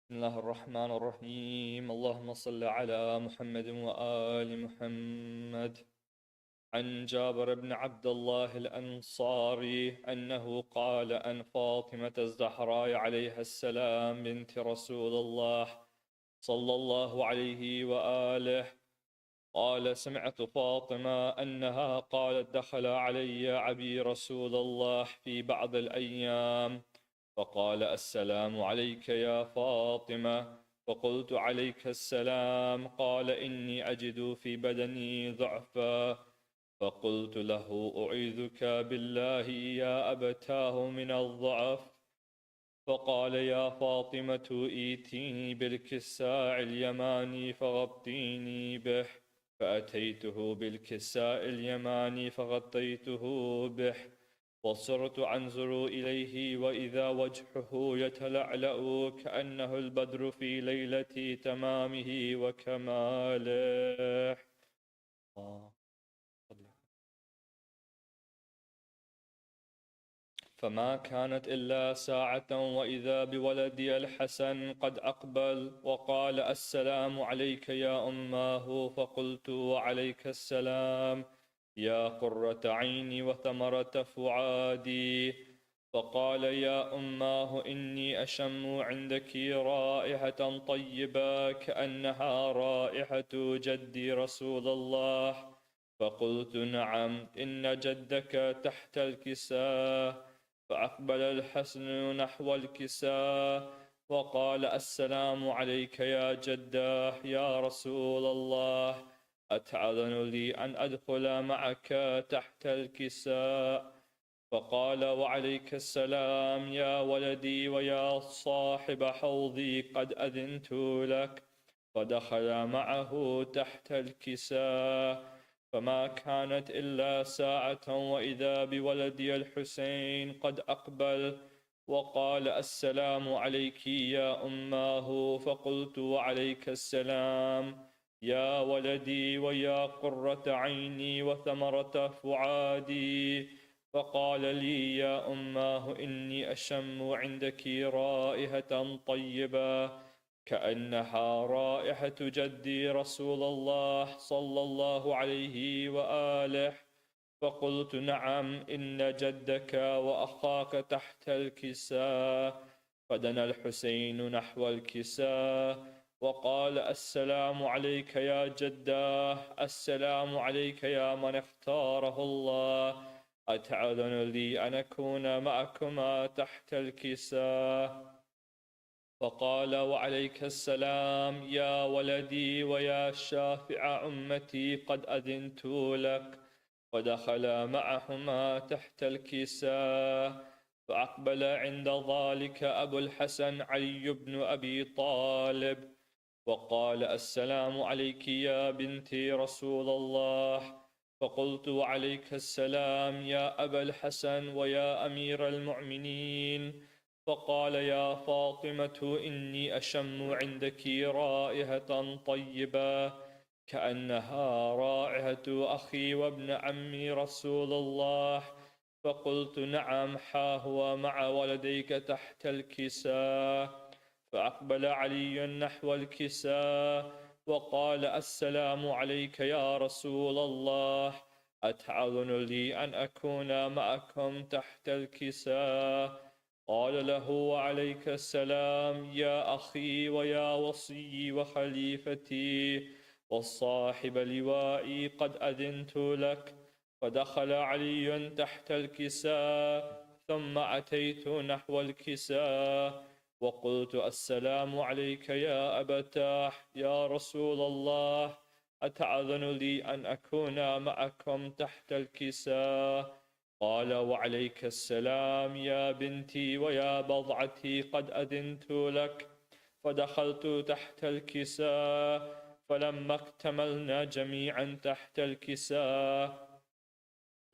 بسم الله الرحمن الرحيم. اللهم صل على محمد وآل محمد. عن جابر بن عبد الله الأنصاري أنه قال عن فاطمة الزهراء عليها السلام بنت رسول الله صلى الله عليه وآله قال: سمعت فاطمة أنها قالت: دخل علي عبي رسول الله في بعض الأيام فقال: السلام عليك يا فاطمة. فقلت: عليك السلام. قال: إني أجد في بدني ضعفا. فقلت له: أعيذك بالله يا أبتاه من الضعف. فقال: يا فاطمة إيتيني بالكساء اليماني فغطيني به. فأتيته بالكساء اليماني فغطيته به، وصرت أنظر إليه وإذا وجهه يتلألأ كأنه البدر في ليلة تمامه وكماله. فما كانت إلا ساعة وإذا بولدي الحسن قد أقبل وقال: السلام عليك يا أماه. فقلت: وعليك السلام يا قرة عيني وثمرة فؤادي. فقال: يا أماه إني أشم عندك رائحة طيبة كأنها رائحة جدي رسول الله. فقلت: نعم، إن جدك تحت الكساء. فأقبل الحسن نحو الكساء وقال: السلام عليك يا جداه يا رسول الله، أتأذن لي أن أدخل معك تحت الكساء؟ فقال: وعليك السلام يا ولدي ويا صاحب حوضي، قد أذنت لك. فدخل معه تحت الكساء. فما كانت إلا ساعة وإذا بولدي الحسين قد أقبل وقال: السلام عليك يا أماه. فقلت: وعليك السلام يا ولدي ويا قرة عيني وثمرة فؤادي. فقال لي: يا أماه إني أشم عندك رائحة طيبة كأنها رائحة جدي رسول الله صلى الله عليه وآله. فقلت: نعم، إن جدك وأخاك تحت الكساء. فدنا الحسين نحو الكساء وقال: السلام عليك يا جداه، السلام عليك يا من اختاره الله، أتأذن لي أن أكون معكما تحت الكساء؟ فقال: وعليك السلام يا ولدي ويا شافع أمتي، قد أذنت لك. ودخل معهما تحت الكساء. فأقبل عند ذلك أبو الحسن علي بن أبي طالب وقال: السلام عليك يا بنت رسول الله. فقلت: وعليك السلام يا أبا الحسن ويا أمير المؤمنين. فقال: يا فاطمة إني أشم عندك رائحة طيبة كأنها رائحة أخي وابن عمي رسول الله. فقلت: نعم، ها هو مع ولديك تحت الكساء. فأقبل علي نحو الكساء وقال: السلام عليك يا رسول الله، أتأذن لي أن أكون معكم تحت الكساء؟ قال له: وعليك السلام يا أخي ويا وصي وخليفتي والصاحب لوائي، قد أذنت لك. فدخل علي تحت الكساء ثم أتيت نحو الكساء وقلت: السلام عليك يا أبتاه يا رسول الله، أتأذن لي أن أكون معكم تحت الكساء؟ قال: وعليك السلام يا بنتي ويا بضعتي، قد أذنت لك. فدخلت تحت الكساء. فلما اكتملنا جميعا تحت الكساء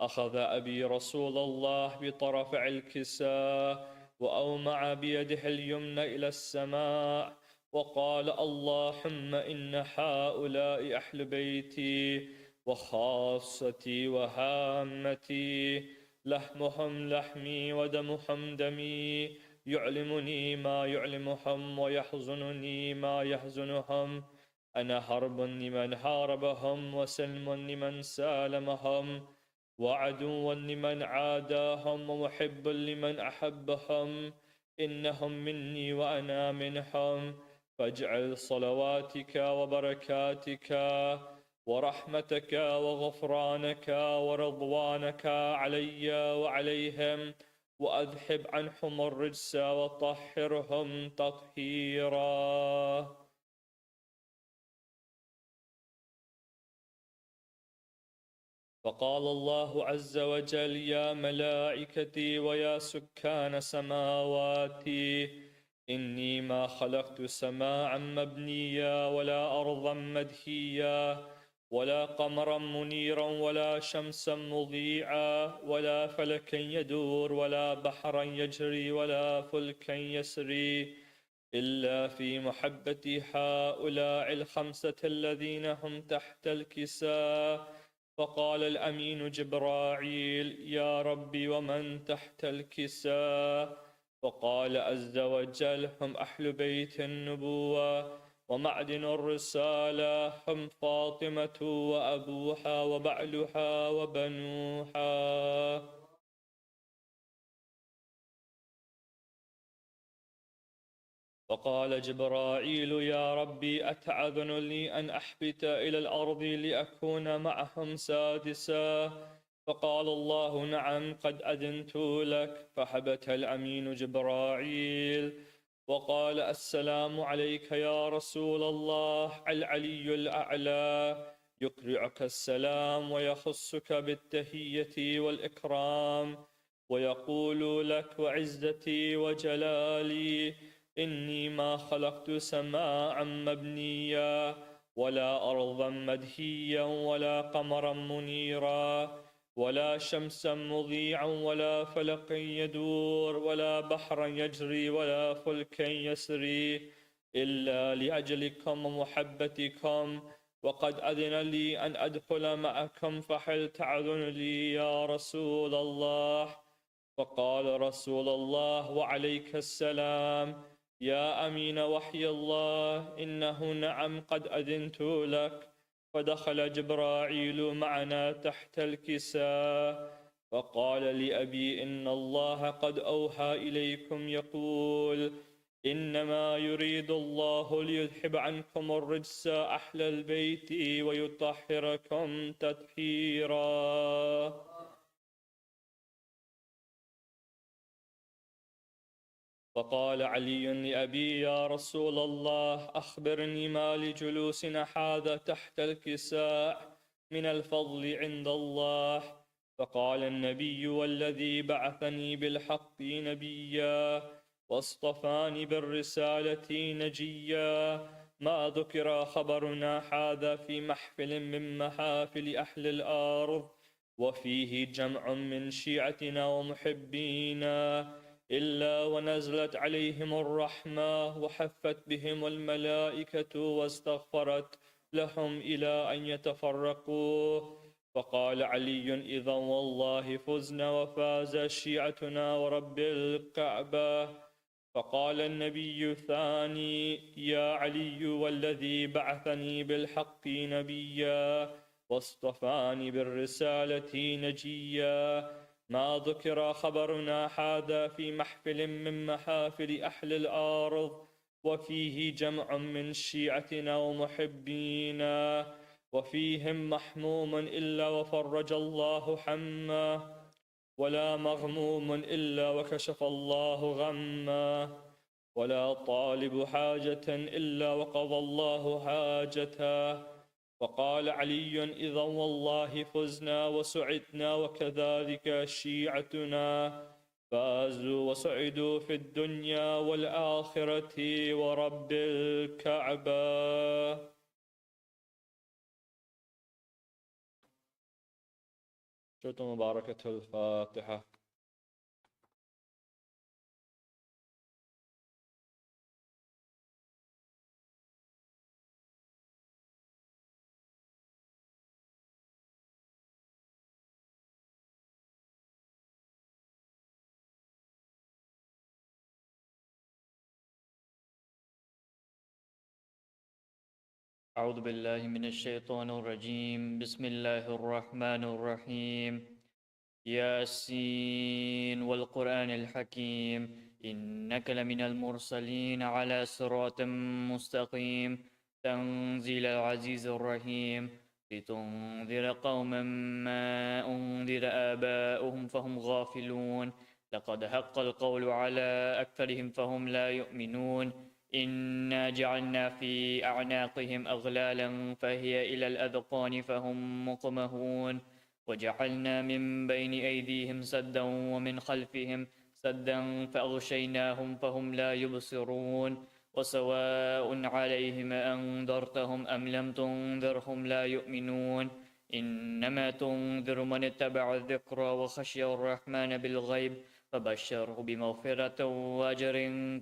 أخذ أبي رسول الله بطرف الكساء وأومع بيده اليمنى إلى السماء وقال: اللهم إن هؤلاء أهل بيتي وخاصتي وهامتي، لحمهم لحمي ودمهم دمي، يعلمني ما يعلمهم ويحزنني ما يحزنهم. أنا حرب لمن حاربهم وسلم لمن سالمهم وعدو لمن عاداهم ومحب لمن أحبهم. إنهم مني وأنا منهم. فاجعل صلواتك وبركاتك ورحمتك وغفرانك ورضوانك علي وعليهم، وأذهب عنهم الرجس وطهرهم تطهيرا. فقال الله عز وجل: يا ملائكتي ويا سكان سماواتي، إني ما خلقت سماعا مبنيا ولا أرضا مدهيا ولا قمرا منيرا ولا شمسا مضيعا ولا فلكا يدور ولا بحرا يجري ولا فلكا يسري إلا في محبة هؤلاء الخمسة الذين هم تحت الكساء. فقال الأمين جبرائيل: يا ربي ومن تحت الكساء؟ فقال عز وجل: هم أهل بيت النبوة ومعدن الرسالة، هم فاطمة وأبوها وبعلها وبنوها. فقال جبرائيل: يا ربي أتأذن لي أن أحبت إلى الأرض لأكون معهم سادسا؟ فقال الله: نعم، قد أذنت لك. فحبت الأمين جبرائيل وقال: السلام عليك يا رسول الله. العلي الأعلى يقرعك السلام ويخصك بالتهية والإكرام ويقول لك: وعزتي وجلالي إني ما خلقت سماعا مبنيا ولا أرضا مدهيا ولا قمرا منيرا ولا شمسا مضيعا ولا فلقا يدور ولا بحرا يجري ولا فلكا يسري إلا لأجلكم ومحبتكم، وقد أذن لي أن أدخل معكم، فهل تعذن لي يا رسول الله؟ فقال رسول الله: وعليك السلام يا أمين وحي الله، إنه نعم قد أذنت لك. فدخل جبرائيل معنا تحت الكساء فقال لأبي: إن الله قد أوحى إليكم يقول: إنما يريد الله ليذهب عنكم الرجس أهل البيت ويطهركم تطهيرا. فقال علي لأبي: يا رسول الله، أخبرني ما لجلوسنا هذا تحت الكساء من الفضل عند الله. فقال النبي: والذي بعثني بالحق نبيا واصطفاني بالرسالة نجيا، ما ذكر خبرنا هذا في محفل من محافل أهل الأرض وفيه جمع من شيعتنا ومحبينا إلا ونزلت عليهم الرحمة وحفت بهم الملائكة واستغفرت لهم إلى أن يتفرقوا. فقال علي: إذا والله فزنا وفاز شيعتنا ورب الكعبة. فقال النبي ثاني: يا علي، والذي بعثني بالحق نبيا واصطفاني بالرسالة نجيا، ما ذكر خبرنا هذا في محفل من محافل أهل الأرض وفيه جمع من شيعتنا ومحبينا وفيهم محموم إلا وفرج الله حمه، ولا مغموم إلا وكشف الله غمه، ولا طالب حاجة إلا وقضى الله حاجته. فقال علي: إذا والله فزنا وسعدنا، وكذلك شيعتنا فازوا وسعدوا في الدنيا والآخرة ورب الكعبة. شكرا مباركة الفاتحة. أعوذ بالله من الشيطان الرجيم. بسم الله الرحمن الرحيم. ياسين والقرآن الحكيم، إنك لمن المرسلين على صراط مستقيم، تنزيل العزيز الرحيم، لتنذر قوما ما أنذر آباؤهم فهم غافلون، لقد حق القول على أكثرهم فهم لا يؤمنون. إنا جعلنا في أعناقهم أغلالا فهي إلى الأذقان فهم مقمهون، وجعلنا من بين أيديهم سدا ومن خلفهم سدا فأغشيناهم فهم لا يبصرون، وسواء عليهم أنذرتهم أم لم تنذرهم لا يؤمنون. إنما تنذر من اتبع الذكر وخشي الرحمن بالغيب، فبشره بمغفرة وأجر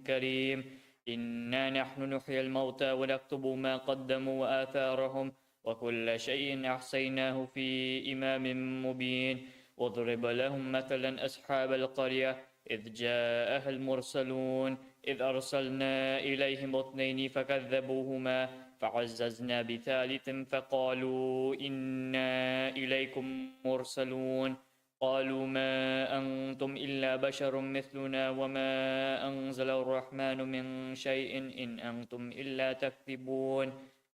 كريم. إنا نحن نحيي الموتى ونكتب ما قدموا وآثارهم، وكل شيء أحصيناه في إمام مبين. واضرب لهم مثلا أصحاب القرية إذ جاءها المرسلون إذ أرسلنا إليهم اثنين فكذبوهما فعززنا بثالث فقالوا إنا إليكم مرسلون. قالوا ما أنتم إلا بشر مثلنا وما أنزل الرحمن من شيء إن أنتم إلا تكذبون.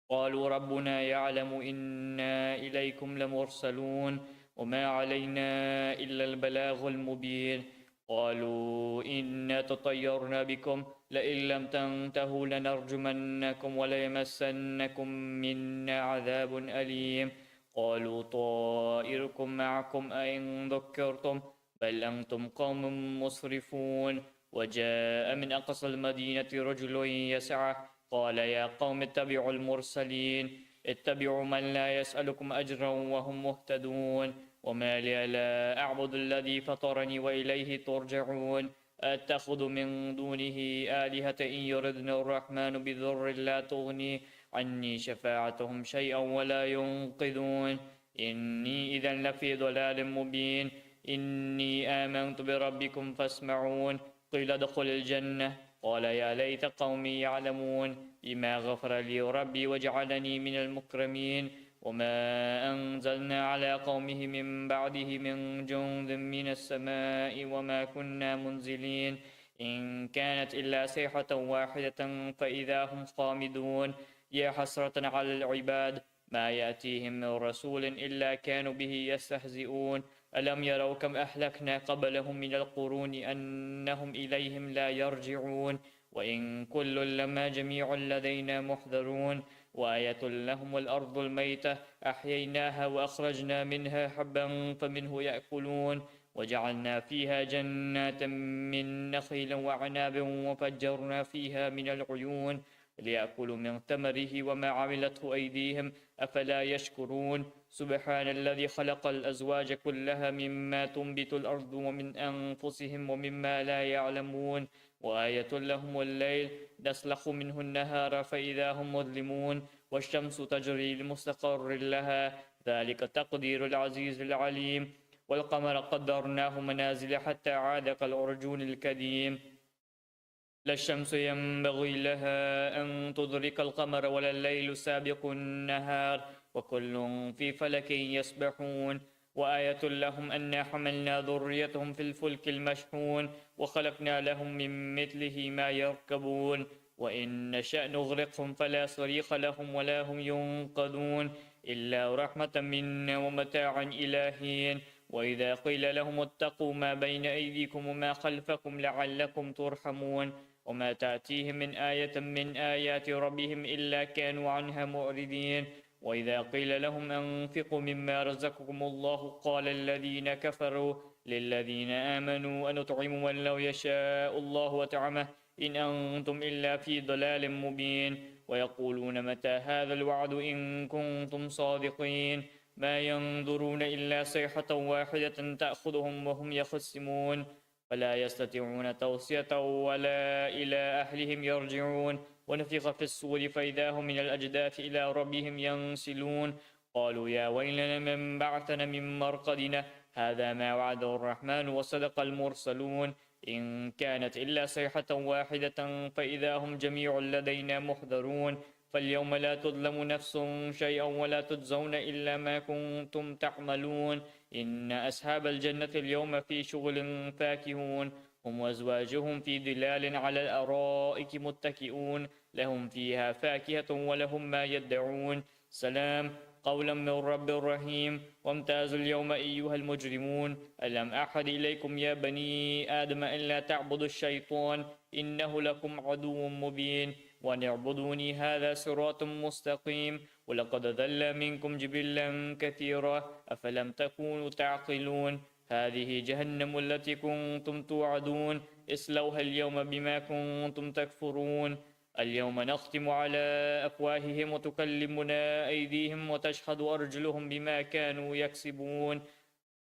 قالوا ربنا يعلم إنا إليكم لمرسلون وما علينا إلا البلاغ المبين. قالوا إنا تطيرنا بكم لئن لم تنتهوا لنرجمنكم وليمسنكم منا عذاب أليم. قالوا طائركم معكم أئن ذكرتم بل أنتم قوم مسرفون. وجاء من أقصى المدينة رجل يسعى قال يا قوم اتبعوا المرسلين، اتبعوا من لا يسألكم أجرا وهم مهتدون. وما لي لا أعبد الذي فطرني وإليه ترجعون. أتخذ من دونه آلهة إن يردنا الرحمن بضر لا تغني عني شفاعتهم شيئا ولا ينقذون. إني إذا لفي ضلال مبين. إني آمنت بربكم فاسمعون. قيل ادخل الجنة قال يا ليت قومي يعلمون بما غفر لي ربي وجعلني من المكرمين. وما أنزلنا على قومه من بعده من جند من السماء وما كنا منزلين. إن كانت إلا صيحة واحدة فإذا هم خامدون. يا حسرة على العباد ما يأتيهم من رسول إلا كانوا به يستهزئون. ألم يروا كم أهلكنا قبلهم من القرون أنهم إليهم لا يرجعون. وإن كل لما جميع لدينا محضرون. وآية لهم الأرض الميتة أحييناها وأخرجنا منها حبا فمنه يأكلون. وجعلنا فيها جنات من نخيل وعناب وفجرنا فيها من العيون ليأكلوا من ثمره وما عملته أيديهم أفلا يشكرون. سبحان الذي خلق الأزواج كلها مما تنبت الأرض ومن أنفسهم ومما لا يعلمون. وآية لهم الليل نسلخ منه النهار فإذا هم مظلمون. والشمس تجري لمستقر لها ذلك تقدير العزيز العليم. والقمر قدرناه منازل حتى عاد كالعرجون الكريم. لا الشمس ينبغي لها أن تدرك القمر ولا الليل سابق النهار وكل في فلك يسبحون. وآية لهم أنا حملنا ذريتهم في الفلك المشحون وخلقنا لهم من مثله ما يركبون. وإن نشأ نغرقهم فلا صريخ لهم ولا هم ينقذون إلا رحمة منا ومتاعا إلى حين. وإذا قيل لهم اتقوا ما بين أيديكم وما خلفكم لعلكم ترحمون. وما تأتيهم من آية من آيات ربهم إلا كانوا عنها معرضين. وإذا قيل لهم أنفقوا مما رزقكم الله قال الذين كفروا للذين آمنوا أنطعم من لو يشاء الله وطعمه إن أنتم إلا في ضلال مبين. ويقولون متى هذا الوعد إن كنتم صادقين. ما ينظرون إلا صيحة واحدة تأخذهم وهم يخصمون فلا يستطيعون توصية ولا إلى أهلهم يرجعون. ونفخ في الصور فإذا هم من الأجداث إلى ربهم ينسلون. قالوا يا ويلنا من بعثنا من مرقدنا هذا ما وعد الرحمن وصدق المرسلون. إن كانت إلا صيحة واحدة فإذا هم جميع لدينا محضرون. فاليوم لا تظلم نفس شيئا ولا تجزون إلا ما كنتم تعملون إن أصحاب الجنة اليوم في شغل فاكهون هم وأزواجهم في ظلال على الأرائك متكئون لهم فيها فاكهة ولهم ما يدعون سلام قولا من رب رحيم وامتازوا اليوم أيها المجرمون ألم أحد إليكم يا بني آدم أن لا تعبدوا الشيطان إنه لكم عدو مبين وأن اعبدوني هذا صراط مستقيم ولقد ضل منكم جبلا كثيرا أفلم تكونوا تعقلون هذه جهنم التي كنتم توعدون اصلوها اليوم بما كنتم تكفرون اليوم نختم على أفواههم وتكلمنا أيديهم وتشهد أرجلهم بما كانوا يكسبون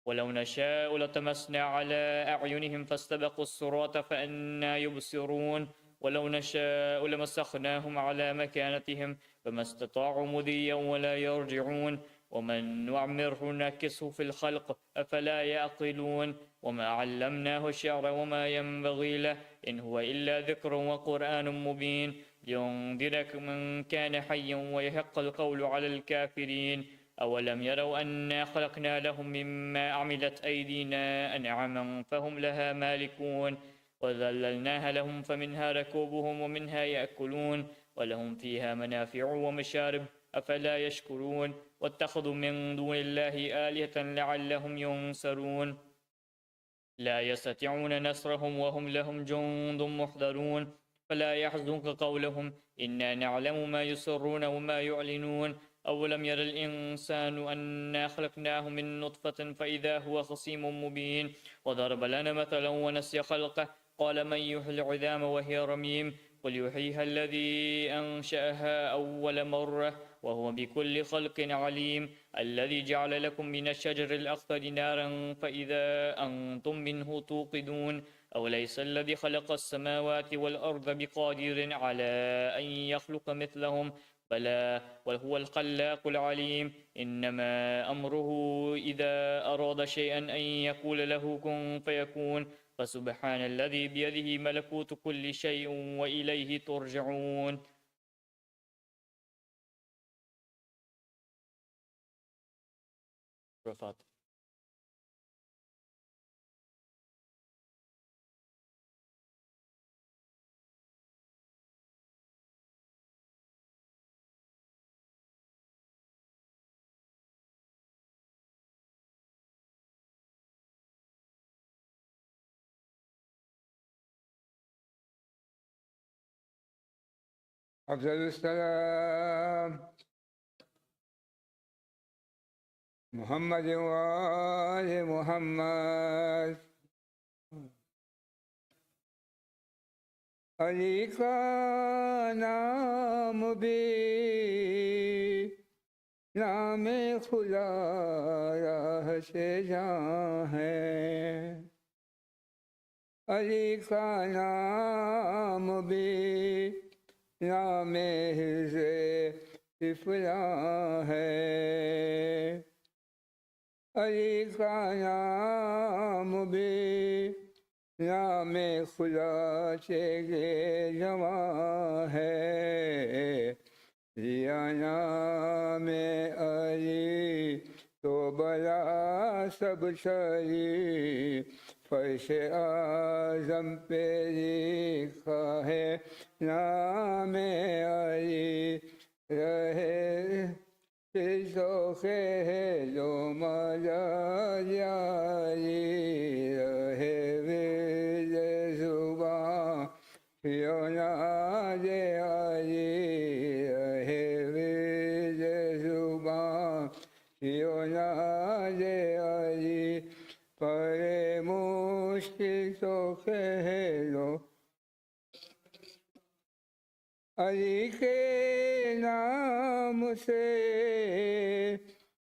ولو نشاء لطمسنا على أعينهم فاستبقوا الصراط فأنا يبصرون ولو نشاء لمسخناهم على مكانتهم فما استطاعوا مضيا ولا يرجعون ومن نعمره نكسه في الخلق أفلا يعقلون وما علمناه الشعر وما ينبغي له إن هو إلا ذكر وقرآن مبين لينذرك من كان حيا ويحق القول على الكافرين أولم يروا أنا خلقنا لهم مما عملت أيدينا أنعاما فهم لها مالكون وذللناها لهم فمنها ركوبهم ومنها يأكلون ولهم فيها منافع ومشارب أفلا يشكرون واتخذوا من دون الله آلهة لعلهم ينصرون لا يستطيعون نصرهم وهم لهم جند محضرون فلا يحزنك قولهم إنا نعلم ما يسرون وما يعلنون أولم ير الإنسان أنا خلقناه من نطفة فإذا هو خصيم مبين وضرب لنا مثلا ونسي خلقه قال من يحيي العظام وهي رميم قل يحييها الذي أنشأها أول مرة وهو بكل خلق عليم الذي جعل لكم من الشجر الأخضر نارا فإذا أنتم منه توقدون أوليس الذي خلق السماوات والأرض بقادر على أن يخلق مثلهم بلى وهو الخلاق العليم إنما أمره إذا أراد شيئا أن يقول له كن فيكون فسبحان الذي بيده ملكوت كل شيء وإليه ترجعون رفعت أفضل السلام محمد وآل محمد علی کا نام بھی نام خدا راہ سے جاں ہے علی کا نام بھی نام فلاں ہے علی کا نام بھی نام خدا سے جواں ہے یا نام علی تو بلا سب شری فرش اعظم پہ لکھا ہے نام علی رہے ذوق ہے جو مالا جاری رہے ورد زباں یو ناز علی رہے ورد زباں یو ناز علی پر مشکل تو کہہ لو علی کے نام سے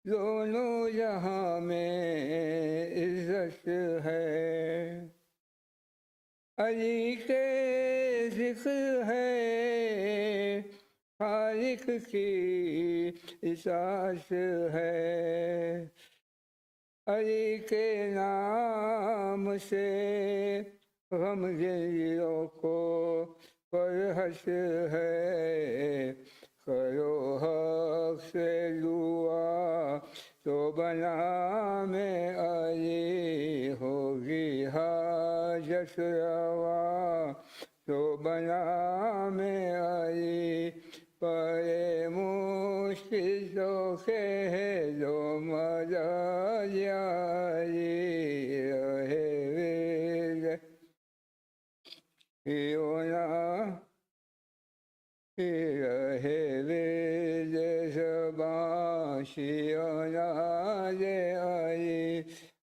دونوں جہاں میں عزت ہے علی کے ذکر ہے خالق کی اطاعت ہے علی کے نام سے غم دلوں کو فرحت ہے کرو حق سے دعا تو بنا میں علی ہوگی حاجت روا تو بنا میں علی پڑے مشکل تو کہہ دو مدد یا علی رہے ورد ہونا رہے ورد زبان شیعنا دے علی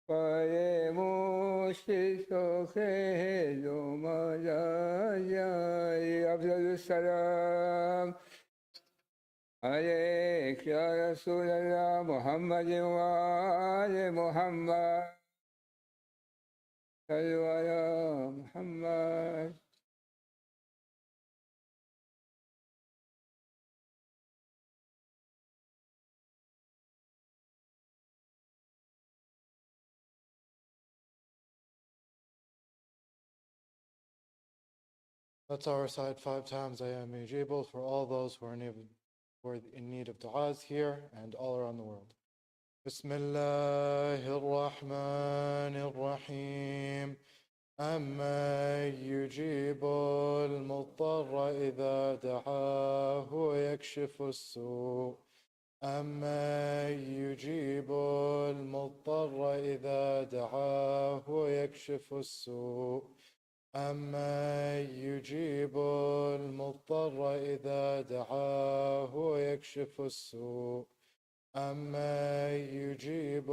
پڑے مشکل تو کہہ دو مدد یا علی افضل السلام علیک یا رسول اللہ محمد وآل محمد صلو علی محمد. Let's all recite 5 times I am Mujibul for all those who are in need of du'as here and all around the world. Bismillahir Rahmanir Rahim. أَمَّن يُجِيبُ الْمُضْطَرَّ إِذَا دَعَاهُ وَيَكْشِفُ السُّوءَ أَمَّن يُجِيبُ الْمُضْطَرَّ إِذَا دَعَاهُ وَيَكْشِفُ السُّوءَ أَمَّن يُجِيبُ الْمُضْطَرَّ إِذَا دَعَاهُ وَيَكْشِفُ السُّوءَ أَمَّن يُجِيبُ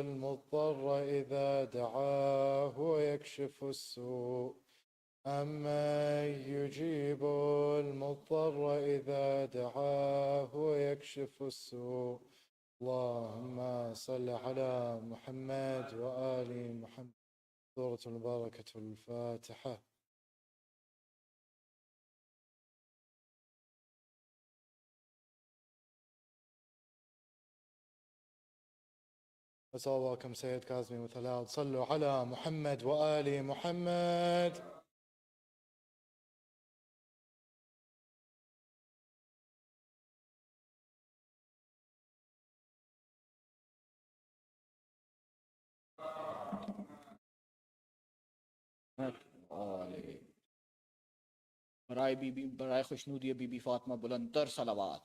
الْمُضْطَرَّ إِذَا دَعَاهُ وَيَكْشِفُ السُّوءَ أَمَّن يُجِيبُ الْمُضْطَرَّ إِذَا دَعَاهُ وَيَكْشِفُ السُّوءَ. اللهم صل على محمد وآل محمد. سورة المباركة الفاتحة. Let's all welcome Sayyid Kazmi with a loud صلوا على محمد وآل محمد. برائے خوشنودی بی بی فاطمہ بلندر صلوات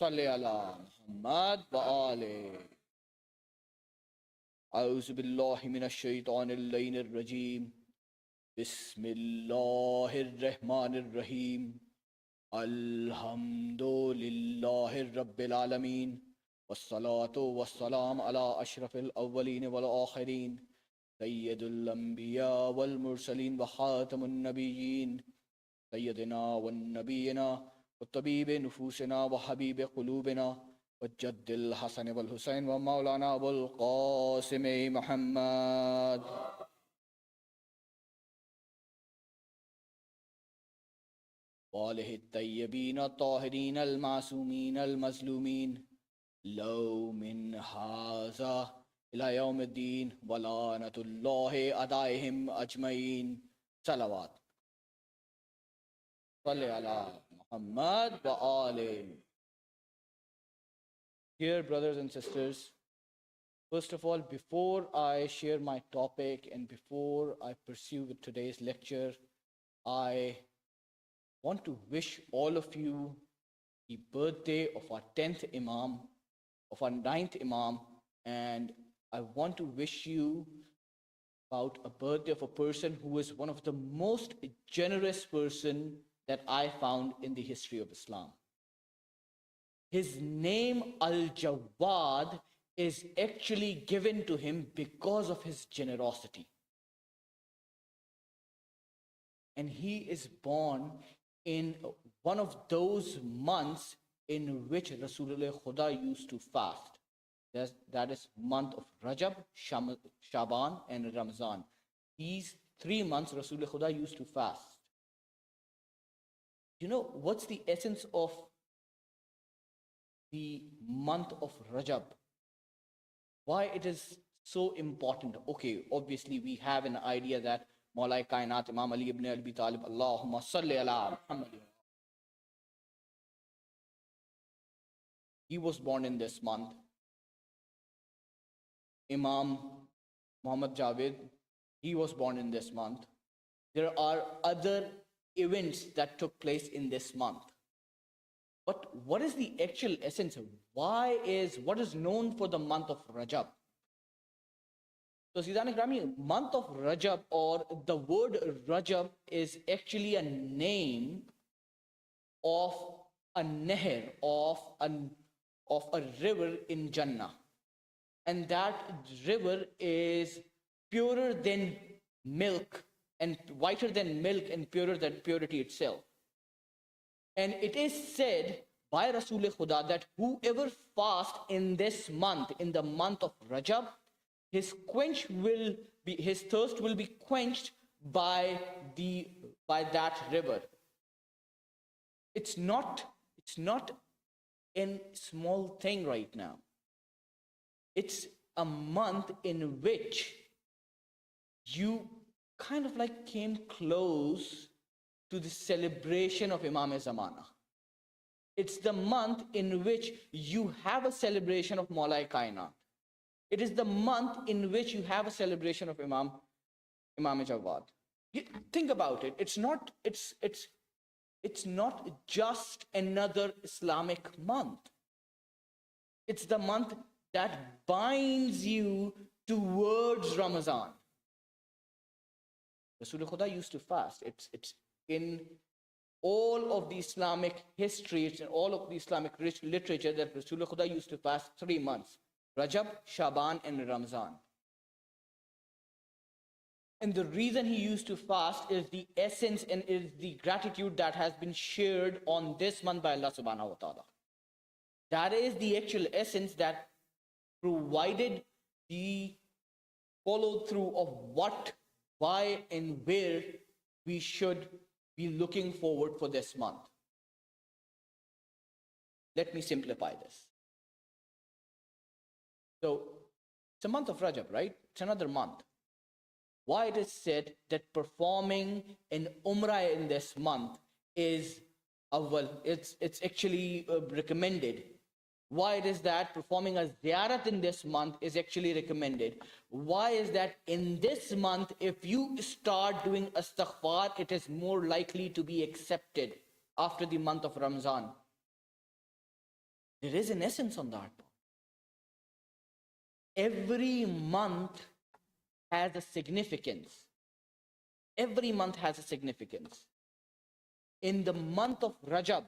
صلی علی محمد و آلہ. اعوذ باللہ من الشیطان اللعین الرجیم. بسم اللہ الرحمن الرحیم. الحمد للہ رب العالمین والصلاة والسلام علی اشرف الاولین والآخرین سید الانبیاء والمرسلین وخاتم النبیین سیدنا والنبینا وطبیب نفوسنا وحبیب قلوبنا وجد الحسن والحسین ومولانا ابو القاسم محمد. وآلہ الطیبین الطاہرین المعصومین المظلومین لو من هذا الى یوم الدین ولعنت اللہ علیہم اجمعین. صلوات صلی علی محمد و آلہ. Dear brothers and sisters, first of all, before I share my topic and before I pursue with today's lecture, I want to wish all of you the birthday of our 10th Imam, of our 9th Imam, and I want to wish you about a birthday of a person who is one of the most generous person that I found in the history of Islam. His name Al-Jawad is actually given to him because of his generosity. And he is born in one of those months in which Rasulullah Khuda used to fast. That is month of Rajab, Shaban and Ramzan. These 3 months Rasulullah Khuda used to fast. You know what's the essence of the month of Rajab? Why it is so important? Okay, obviously we have an idea that Maulai Kainat Imam Ali ibn Abi Talib, Allahumma salli ala Muhammad. he was born in this month. Imam Muhammad Javed, he was born in this month. There are other events that took place in this month. But what is the actual essence of what is known for the month of Rajab? So Sidani Grami, month of Rajab, or the word Rajab, is actually a name of a neher, of a river in Jannah. And that river is purer than milk, and whiter than milk, and purer than purity itself. And it is said by Rasul Khuda that whoever fasts in this month, in the month of Rajab, his thirst will be quenched by that river. It's not a small thing right now. It's a month in which you kind of like came close to the celebration of Imam Zamana. It's the month in which you have a celebration of Maulai Kainat. It is the month in which you have a celebration of Imam Jawad. Think about it. It's not just another Islamic month. It's the month that binds you towards Ramadan. Rasul Khuda used to fast. It's in all of the Islamic history, it's in all of the Islamic literature that Rasul Khuda used to fast 3 months: Rajab, Shaban, and Ramzan. And the reason he used to fast is the essence and is the gratitude that has been shared on this month by Allah subhanahu wa ta'ala. That is the actual essence that provided the follow through of what, why, and where we should be looking forward for this month. Let me simplify this. So it's a month of Rajab, right? It's another month. Why it is said that performing an Umrah in this month is it's actually recommended. Why it is that performing a ziyarat in this month is actually recommended. Why is that in this month, if you start doing astaghfar, it is more likely to be accepted after the month of Ramzan. There is an essence on that. Every month has a significance. Every month has a significance. In the month of Rajab,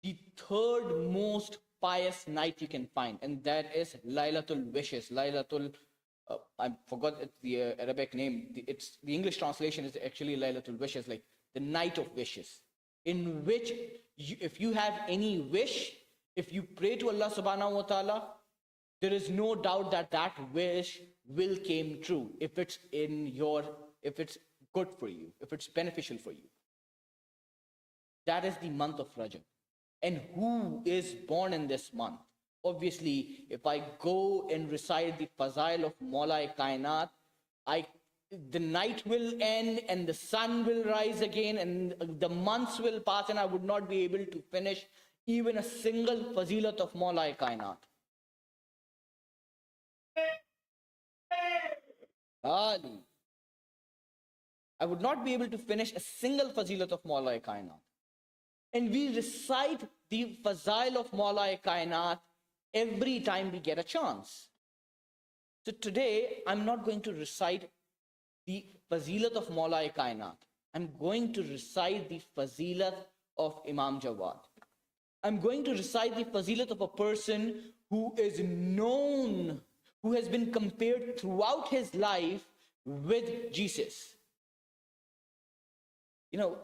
the third most pious night you can find, and that is Laylatul Wishes. I forgot the Arabic name. The English translation is actually Laylatul Wishes, like the night of wishes, in which if you have any wish, if you pray to Allah subhanahu wa ta'ala, there is no doubt that that wish will come true if it's good for you, if it's beneficial for you. That is the month of Rajab. And who is born in this month? Obviously, if I go and recite the Fazail of Maulai Kainat, the night will end and the sun will rise again and the months will pass and I would not be able to finish even a single Fazilat of Maulai Kainat. I would not be able to finish a single Fazilat of Maulai Kainat. And we recite the Fazail of Maulai Kainat every time we get a chance. So today, I'm not going to recite the Fazilat of Maulai Kainat. I'm going to recite the Fazilat of Imam Jawad. I'm going to recite the Fazilat of a person who is known, who has been compared throughout his life with Jesus. You know,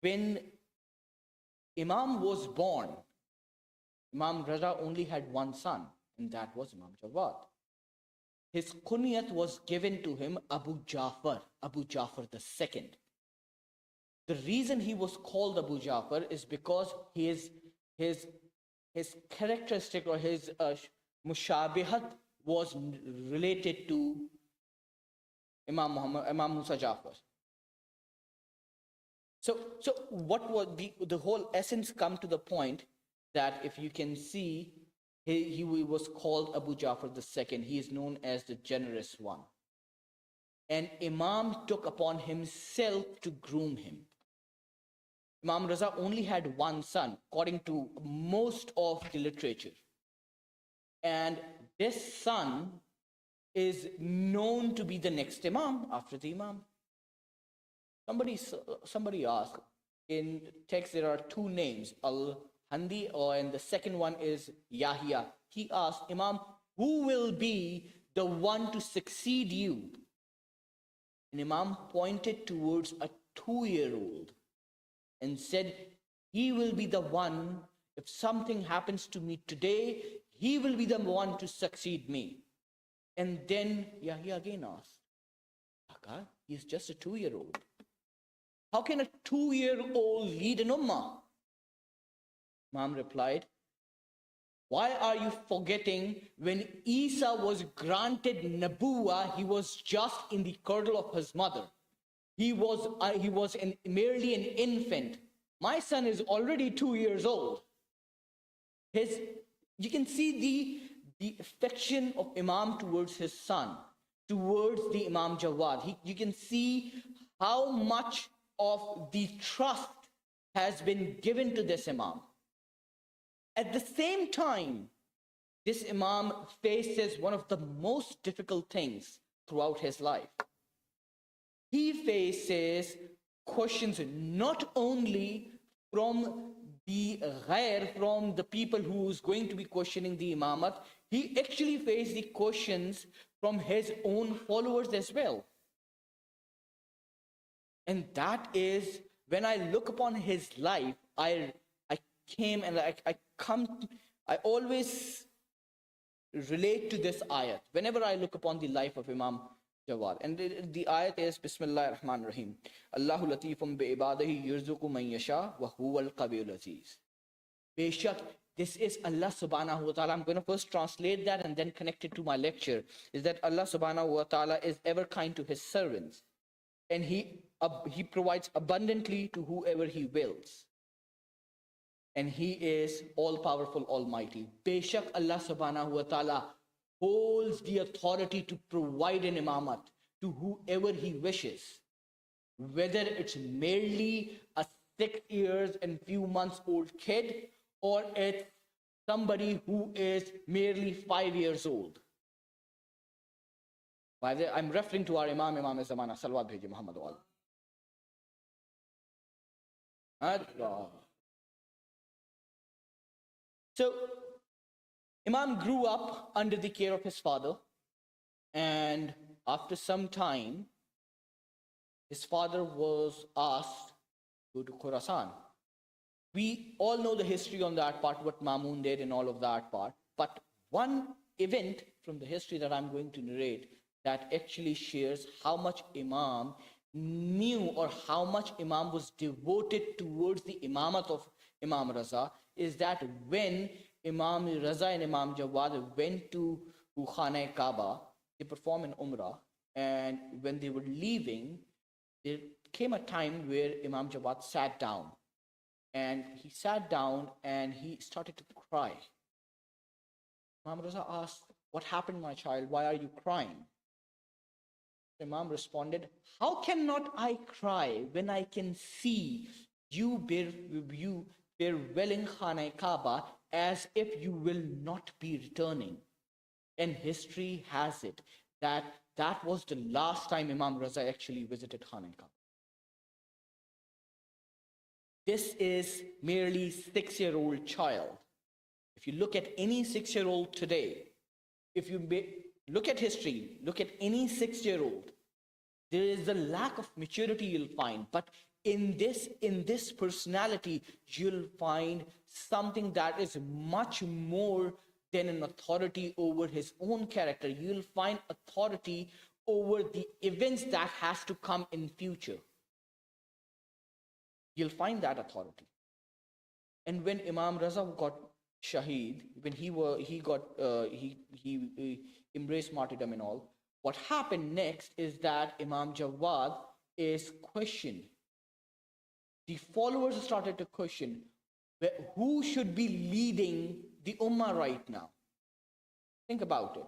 when Imam was born, Imam Raza only had one son, and that was Imam Jawad. His kunyat was given to him Abu Ja'far II. The reason he was called Abu Ja'far is because his characteristic or his mushabihat was related to Imam Musa Ja'far. So what was the whole essence come to the point that if you can see, he was called Abu Ja'far II. He is known as the generous one. And Imam took upon himself to groom him. Imam Raza only had one son, according to most of the literature. And this son is known to be the next Imam after the Imam. Somebody asked, in text there are two names, Al-Handi, and the second one is Yahya. He asked, Imam, who will be the one to succeed you? And Imam pointed towards a 2-year-old and said, he will be the one, if something happens to me today, he will be the one to succeed me. And then Yahya again asked, Kaka, he's just a 2-year-old. How can a 2-year-old lead an ummah? Imam replied, why are you forgetting when Isa was granted Nabuwa, he was just in the cradle of his mother. He was merely an infant. My son is already 2 years old. You can see the affection of Imam towards his son, towards the Imam Jawad. You can see how much of the trust has been given to this Imam. At the same time, this Imam faces one of the most difficult things throughout his life. He faces questions not only from the ghair, from the people who's going to be questioning the imamat, he actually faced the questions from his own followers as well. And that is, when I look upon his life, I always relate to this ayat whenever I look upon the life of Imam Jawad. And the ayat is Bismillah ar-Rahman ar-Rahim. Allahu latifum bi ibadihi yurzuqu man yasha wa huwa al-Qawiyul Aziz. Beshak, this is Allah subhanahu wa ta'ala. I'm going to first translate that and then connect it to my lecture. Is that Allah subhanahu wa ta'ala is ever kind to his servants. And he provides abundantly to whoever he wills. And he is all-powerful, almighty. Beshak Allah subhanahu wa ta'ala holds the authority to provide an imamat to whoever he wishes. Whether it's merely a 6 years and few months old kid, or it's somebody who is merely 5 years old. I'm referring to our Imam Zamana, Salawat Bheji Muhammad Allah. So, Imam grew up under the care of his father, and after some time, his father was asked to go to Khorasan. We all know the history on that part, what Mamun did and all of that part, but one event from the history that I'm going to narrate that actually shares how much Imam knew or how much Imam was devoted towards the imamat of Imam Raza is that when Imam Raza and Imam Jawad went to Khana Kaaba, they performed an Umrah, and when they were leaving, there came a time where Imam Jawad sat down. And he sat down and he started to cry. Imam Raza asked, what happened, my child? Why are you crying? Imam responded, how cannot I cry when I can see you farewelling Khana Kaaba as if you will not be returning? And history has it that that was the last time Imam Raza actually visited Khana Kaaba. This is merely 6-year-old child. If you look at any 6-year-old today, if you look at history, look at any 6-year-old, there is a lack of maturity you'll find. But in this personality, you'll find something that is much more than an authority over his own character. You'll find authority over the events that has to come in future. You'll find that authority. And when Imam Raza got shaheed, when he embraced martyrdom and all, what happened next is that Imam Jawad is questioned. The followers started to question, who should be leading the ummah right now? Think about it.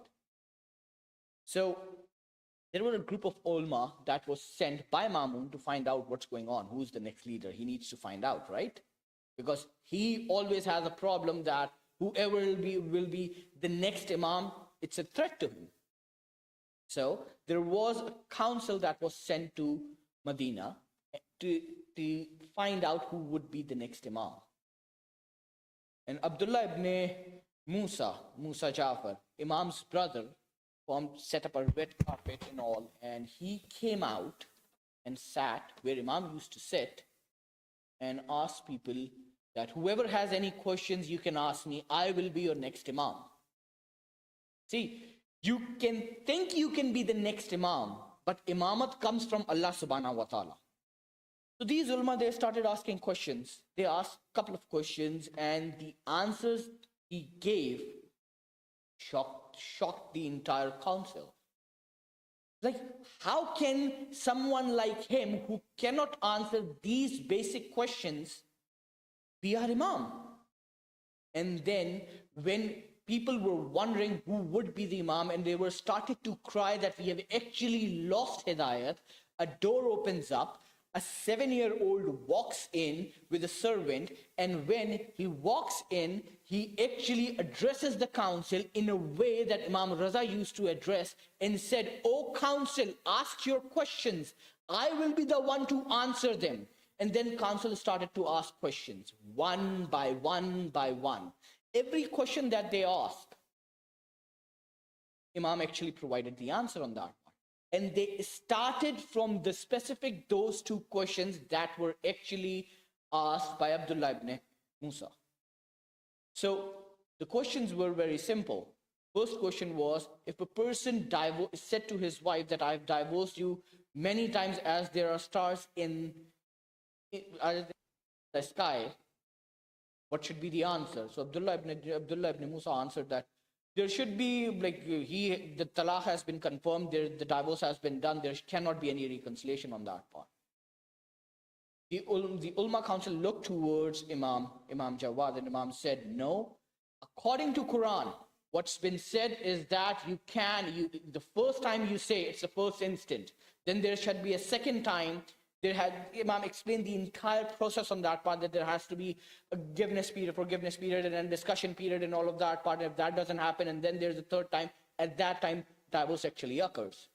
So there were a group of ulama that was sent by Mamun to find out what's going on. Who's the next leader? He needs to find out, right? Because he always has a problem that whoever will be the next imam, it's a threat to him. So there was a council that was sent to Medina to find out who would be the next imam. And Abdullah ibn Musa Jafar, Imam's brother, set up a red carpet and all, and he came out and sat where Imam used to sit and asked people that whoever has any questions, you can ask me. I will be your next Imam. See, you can think you can be the next Imam, but Imamat comes from Allah subhanahu wa ta'ala. So these ulama, they started asking questions. They asked a couple of questions, and the answers he gave shocked the entire council. Like, how can someone like him who cannot answer these basic questions be our Imam? And then when people were wondering who would be the Imam, and they were started to cry that we have actually lost Hidayat, a door opens up. A 7-year-old walks in with a servant, and when he walks in, he actually addresses the council in a way that Imam Raza used to address and said, "O council, ask your questions. I will be the one to answer them." And then council started to ask questions, one by one by one. Every question that they asked, Imam actually provided the answer on that. And they started from the specific those two questions that were actually asked by Abdullah ibn Musa. So the questions were very simple. First question was, if a person said to his wife that I've divorced you many times as there are stars in the sky, what should be the answer? So Abdullah ibn Musa answered that there should be, like, the talaq has been confirmed, the divorce has been done, there cannot be any reconciliation on that part. The ulama council looked towards Imam Jawad, and Imam said, no, according to Quran, what's been said is that the first time you say, it's the first instant, then there should be a second time. Imam explained the entire process on that part, that there has to be a forgiveness period, and then discussion period and all of that part. If that doesn't happen, and then there's a third time, at that time, divorce actually occurs.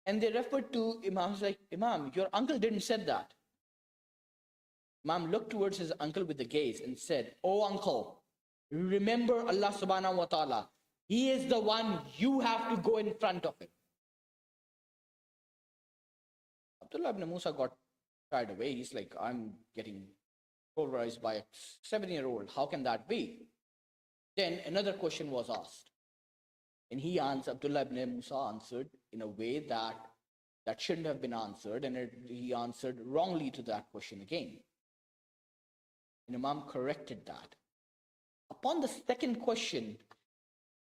And they referred to Imam, like, Imam, your uncle didn't said that. Imam looked towards his uncle with the gaze and said, "Oh uncle, remember Allah subhanahu wa ta'ala. He is the one, you have to go in front of him." Abdullah ibn Musa got carried away. He's like, I'm getting polarized by a 7-year-old. How can that be? Then another question was asked. And Abdullah ibn Musa answered in a way that shouldn't have been answered. And he answered wrongly to that question again. And Imam corrected that. Upon the second question,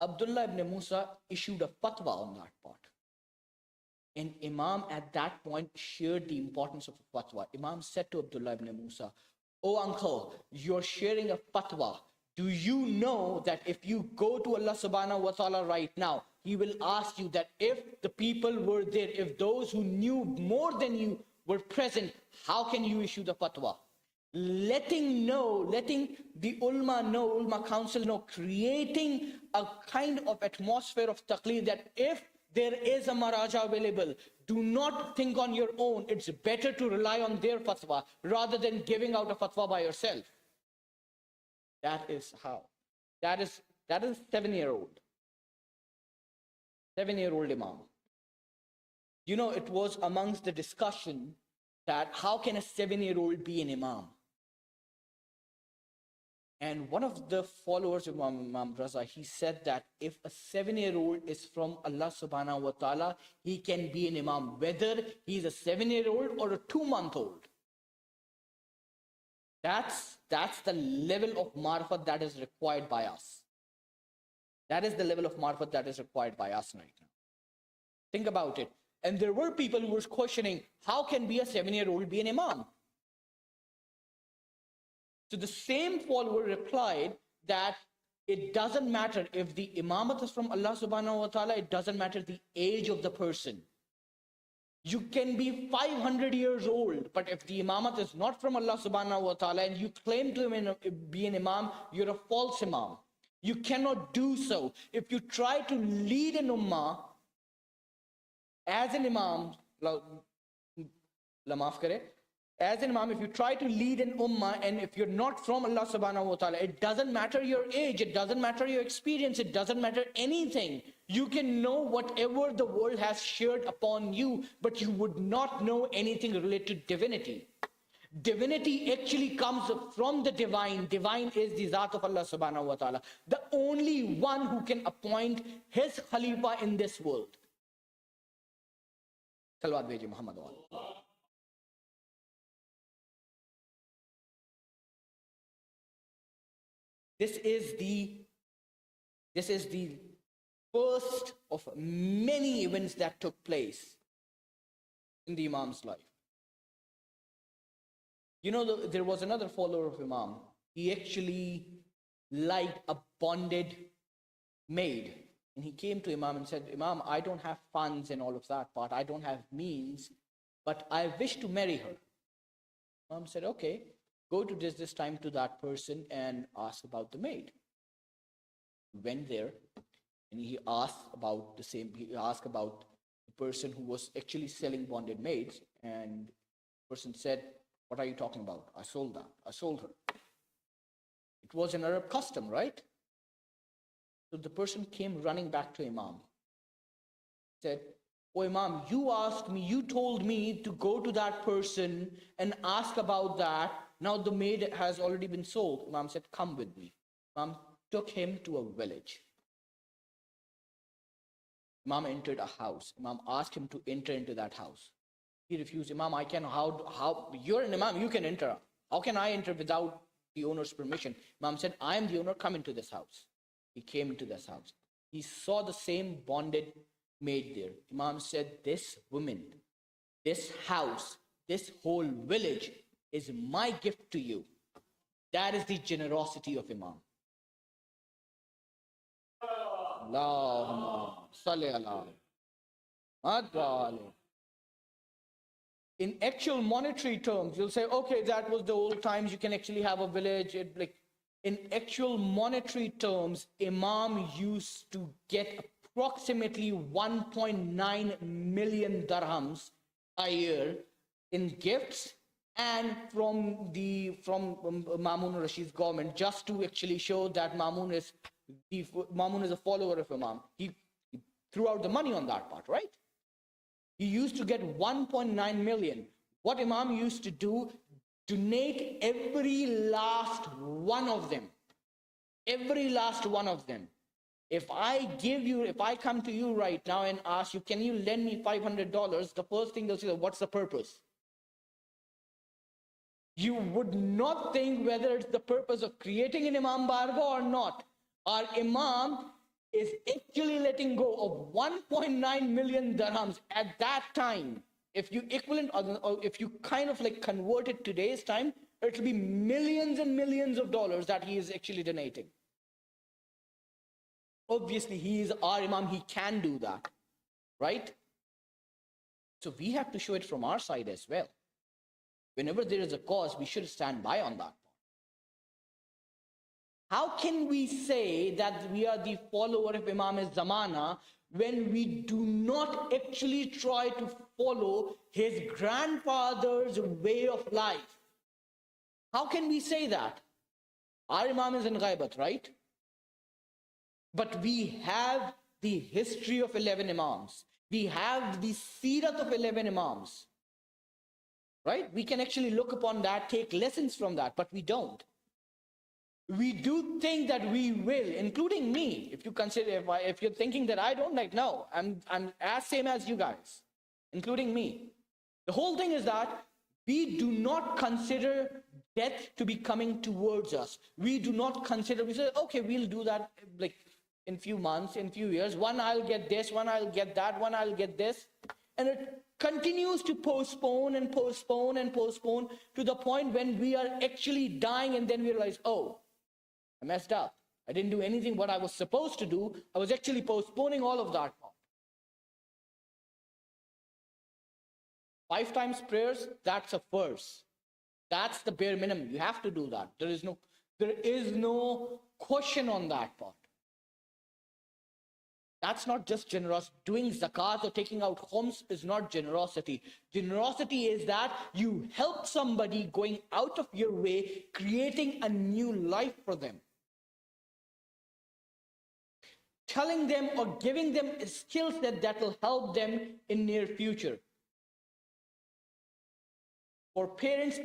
Abdullah ibn Musa issued a fatwa on that part. And Imam at that point shared the importance of a fatwa. Imam said to Abdullah ibn Musa, "Oh uncle, you're sharing a fatwa. Do you know that if you go to Allah subhanahu wa ta'ala right now, He will ask you that if the people were there, if those who knew more than you were present, how can you issue the fatwa?" Letting the ulama council know, creating a kind of atmosphere of taqi, that if there is a maraja available, do not think on your own. It's better to rely on their fatwa rather than giving out a fatwa by yourself. That is how. That is 7-year-old. 7-year-old Imam. You know, it was amongst the discussion that how can a 7-year-old be an Imam? And one of the followers of Imam Raza, he said that if a 7-year-old is from Allah subhanahu wa ta'ala, he can be an Imam, whether he's a 7-year-old or a 2-month-old. That's the level of marifat that is required by us. That is the level of marifat that is required by us right now. Think about it. And there were people who were questioning, how can be a 7-year-old be an Imam? So the same follower replied that it doesn't matter if the imamat is from Allah subhanahu wa ta'ala, it doesn't matter the age of the person. You can be 500 years old, but if the imamat is not from Allah subhanahu wa ta'ala and you claim to be an imam, you're a false imam. You cannot do so. If you try to lead an ummah as an imam, as an imam, if you try to lead an ummah and if you're not from Allah subhanahu wa ta'ala, it doesn't matter your age, it doesn't matter your experience, it doesn't matter anything. You can know whatever the world has shared upon you, but you would not know anything related to divinity. Divinity actually comes from the divine. Divine is the Zat of Allah subhanahu wa ta'ala. The only one who can appoint his Khalifa in this world. Salawat bheji Muhammad wa alihi. This is the first of many events that took place in the Imam's life. You know, there was another follower of Imam. He actually liked a bonded maid. And he came to Imam and said, Imam, I don't have funds and all of that part. I don't have means, but I wish to marry her. Imam said, okay, go to this time to that person and ask about the maid. He went there and he asked about the person who was actually selling bonded maids. And the person said, what are you talking about? I sold her. It was an Arab custom, right? So the person came running back to Imam. Said, oh Imam, you told me to go to that person and ask about that. Now the maid has already been sold. Imam said, come with me. Imam took him to a village. Imam entered a house. Imam asked him to enter into that house. He refused. Imam, I can, how, you're an Imam, you can enter. How can I enter without the owner's permission? Imam said, I am the owner, come into this house. He came into this house. He saw the same bonded maid there. Imam said, this woman, this house, this whole village is my gift to you. That is the generosity of Imam. Allahumma salli ala Muhammad. In actual monetary terms, you'll say, okay, that was the old times. You can actually have a village. In actual monetary terms, Imam used to get approximately 1.9 million dirhams a year in gifts and from Mamun Rashid's government, just to actually show that Mamun is a follower of Imam. He threw out the money on that part, right? He used to get 1.9 million. What Imam used to do, donate every last one of them. Every last one of them. If I come to you right now and ask you, can you lend me $500? The first thing they'll say, what's the purpose? You would not think whether it's the purpose of creating an Imam Barga or not. Our Imam is actually letting go of 1.9 million dirhams at that time. If you or if you kind of like convert it today's time, it'll be millions and millions of dollars that he is actually donating. Obviously, he is our Imam, he can do that, right? So we have to show it from our side as well. Whenever there is a cause, we should stand by on that. How can we say that we are the follower of Imam Zamana when we do not actually try to follow his grandfather's way of life? How can we say that? Our Imam is in Ghaibat, right? But we have the history of 11 Imams. We have the Seerat of 11 Imams. Right? We can actually look upon that, take lessons from that, but we don't. We do think that we will, including me. If you consider, if you're thinking that I don't, like, no, I'm as same as you guys, including me. The whole thing is that we do not consider death to be coming towards us. We do not consider, we say, okay, we'll do that like in few months, in few years. One I'll get this, one I'll get that, one I'll get this. And it continues to postpone and postpone and postpone to the point when we are actually dying, and then we realize, oh, I messed up. I didn't do anything what I was supposed to do. I was actually postponing all of that. 5 times prayers, that's a first. That's the bare minimum. You have to do that. There is no question on that part. That's not just generosity. Doing zakat or taking out khums is not generosity. Generosity is that you help somebody going out of your way, creating a new life for them. Telling them or giving them a skill set that will help them in near future. For parents,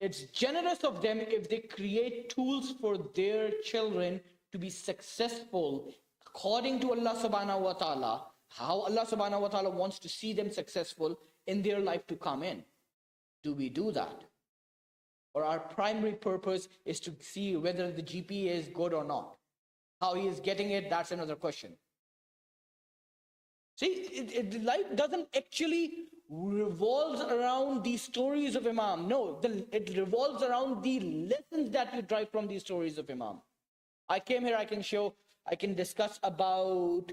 it's generous of them if they create tools for their children to be successful according to Allah subhanahu wa ta'ala, how Allah subhanahu wa ta'ala wants to see them successful in their life to come in. Do we do that? Or our primary purpose is to see whether the GPA is good or not? How he is getting it, that's another question. See, life doesn't actually revolves around the stories of Imam. No, it revolves around the lessons that you derive from these stories of Imam. I came here, I can discuss about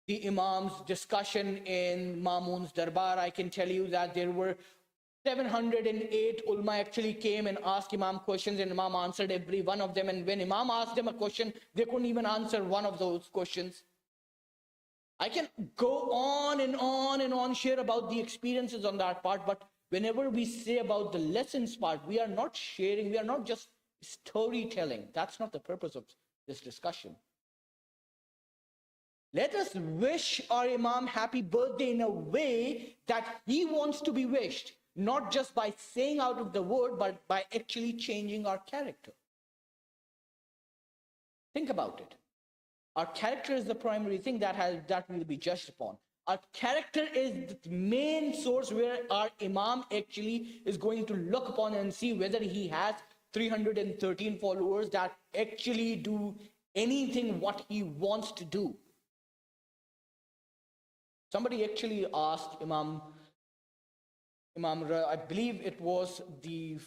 the Imam's discussion in Mamun's Darbar. I can tell you that there were 708 ulama actually came and asked Imam questions, and Imam answered every one of them. And when Imam asked them a question, they couldn't even answer one of those questions. I can go on and on and on, share about the experiences on that part, but whenever we say about the lessons part, we are not sharing, we are not just storytelling. That's not the purpose of this discussion. Let us wish our Imam happy birthday in a way that he wants to be wished, not just by saying out of the word, but by actually changing our character. Think about it. Our character is the primary thing that will be judged upon. Our character is the main source where our Imam actually is going to look upon and see whether he has 313 followers that actually do anything what he wants to do. Somebody actually asked Imam, I believe it was the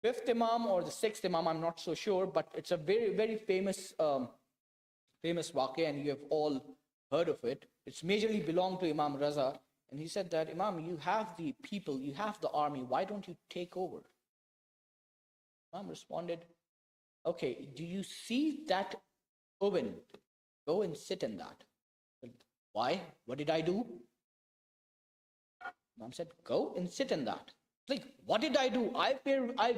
5th Imam or the 6th Imam, I'm not so sure, but it's a very, very famous waqi, and you have all heard of it. It's majorly belonged to Imam Raza. And he said that, Imam, you have the people, you have the army, why don't you take over? Imam responded, okay, do you see that oven? Go and sit in that. Why? What did I do? Imam said, go and sit in that. Like, what did I do? I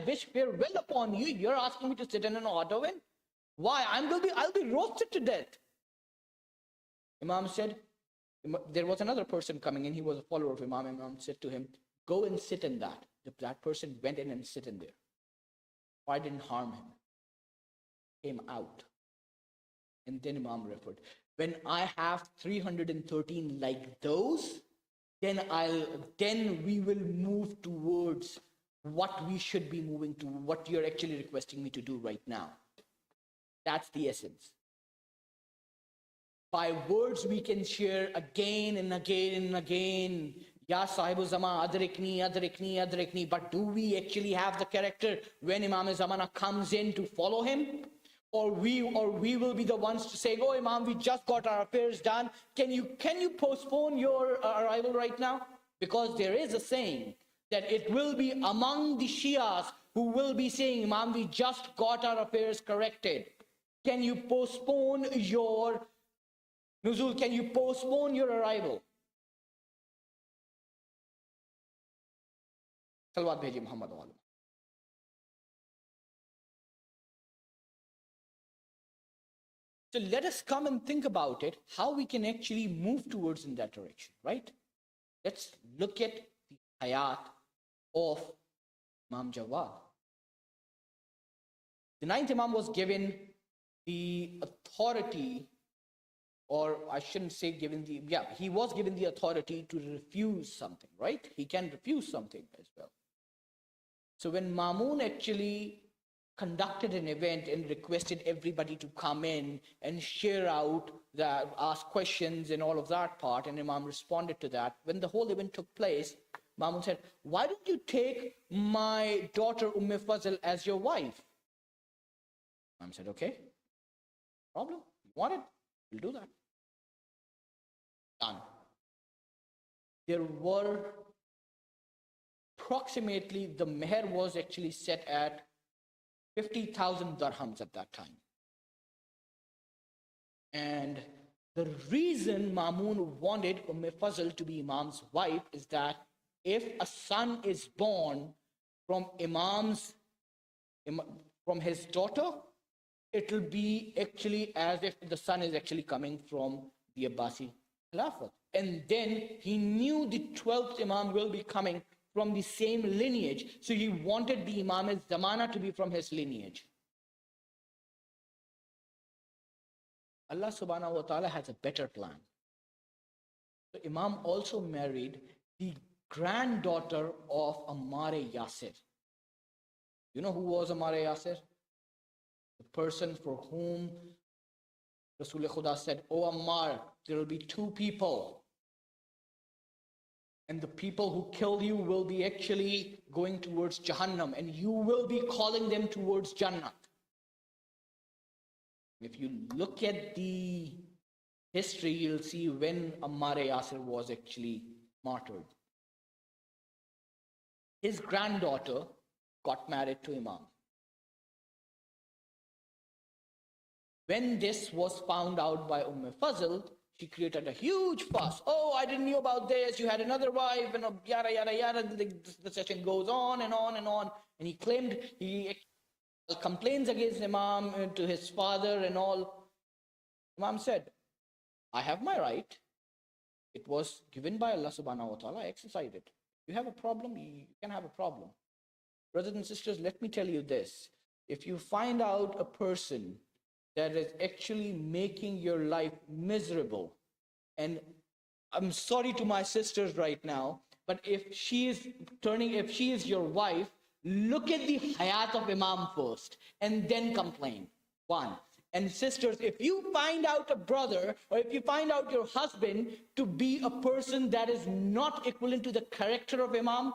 wish farewell upon you. You're asking me to sit in an hot oven? Why? I'll be roasted to death. Imam said, there was another person coming in. He was a follower of Imam. Imam said to him, go and sit in that. That person went in and sit in there. I didn't harm him. Came out. And then Imam referred, when I have 313 like those, then we will move towards what we should be moving to, what you're actually requesting me to do right now. That's the essence. By words we can share again and again and again, Ya Sahibu Zaman, adrikni, adrikni, adrikni. But do we actually have the character when Imam Zamana comes in to follow him? Or we will be the ones to say, oh Imam, we just got our affairs done. Can you postpone your arrival right now? Because there is a saying that it will be among the Shias who will be saying, Imam, we just got our affairs corrected. Can you postpone your nuzul? Can you postpone your arrival? Salawat bheji Muhammad wa alayhi. So let us come and think about it, how we can actually move towards in that direction, right? Let's look at the hayat of Imam Jawad. The 9th Imam was given the authority, or I shouldn't say he was given the authority to refuse something, right? He can refuse something as well. So when Mamun actually conducted an event and requested everybody to come in and share out, that, ask questions and all of that part, and Imam responded to that. When the whole event took place, Mamun said, why don't you take my daughter Fazl as your wife? Imam said, okay, problem, you want it, we'll do that. Done. There were approximately, the meher was actually set at 50,000 dirhams at that time. And the reason Mamun wanted Fazl to be Imam's wife is that if a son is born from from his daughter, it will be actually as if the son is actually coming from the Abbasi Khilafat. And then he knew the 12th Imam will be coming from the same lineage, so he wanted the Imam al-Zamana to be from his lineage. Allah subhanahu wa ta'ala has a better plan. So Imam also married the granddaughter of Ammar Yasir. You know who was Ammar Yasir? The person for whom Rasul Khuda said, "Oh Ammar, there will be two people. And the people who kill you will be actually going towards Jahannam, and you will be calling them towards Jannah." If you look at the history, you'll see when Ammar Yasir was actually martyred. His granddaughter got married to Imam. When this was found out by Fazl, she created a huge fuss. "Oh, I didn't know about this. You had another wife," and yada, yada, yada. The session goes on and on and on. And he claimed, he complains against Imam to his father and all. Imam said, "I have my right. It was given by Allah subhanahu wa ta'ala. I exercise it. You have a problem, you can have a problem." Brothers and sisters, let me tell you this. If you find out a person that is actually making your life miserable, and I'm sorry to my sisters right now, but if she is your wife, look at the hayat of Imam first and then complain. One. And sisters, if you find out a brother or if you find out your husband to be a person that is not equivalent to the character of Imam,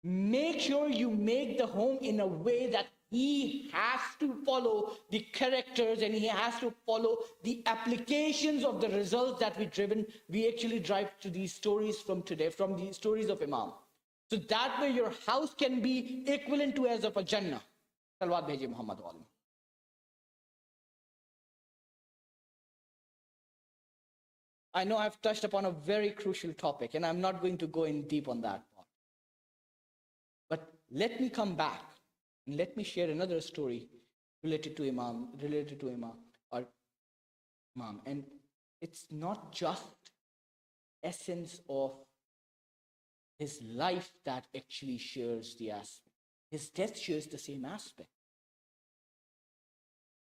make sure you make the home in a way that he has to follow the characters and he has to follow the applications of the results that we actually drive to these stories from today, from the stories of Imam. So that way your house can be equivalent to as of a Jannah. Salawat bheje Muhammad wa alayhi. I know I've touched upon a very crucial topic and I'm not going to go in deep on that part. But let me come back and let me share another story related to Imam. And it's not just essence of his life that actually shares the aspect. His death shares the same aspect.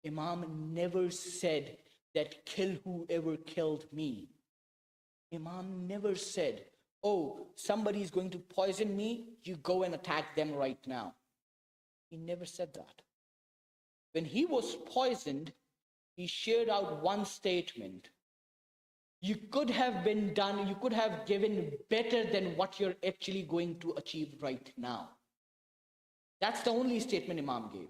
Imam never said that kill whoever killed me. Imam never said, "Oh, somebody is going to poison me, you go and attack them right now." He never said that. When he was poisoned, he shared out one statement. You could have given better than what you're actually going to achieve right now. That's the only statement Imam gave.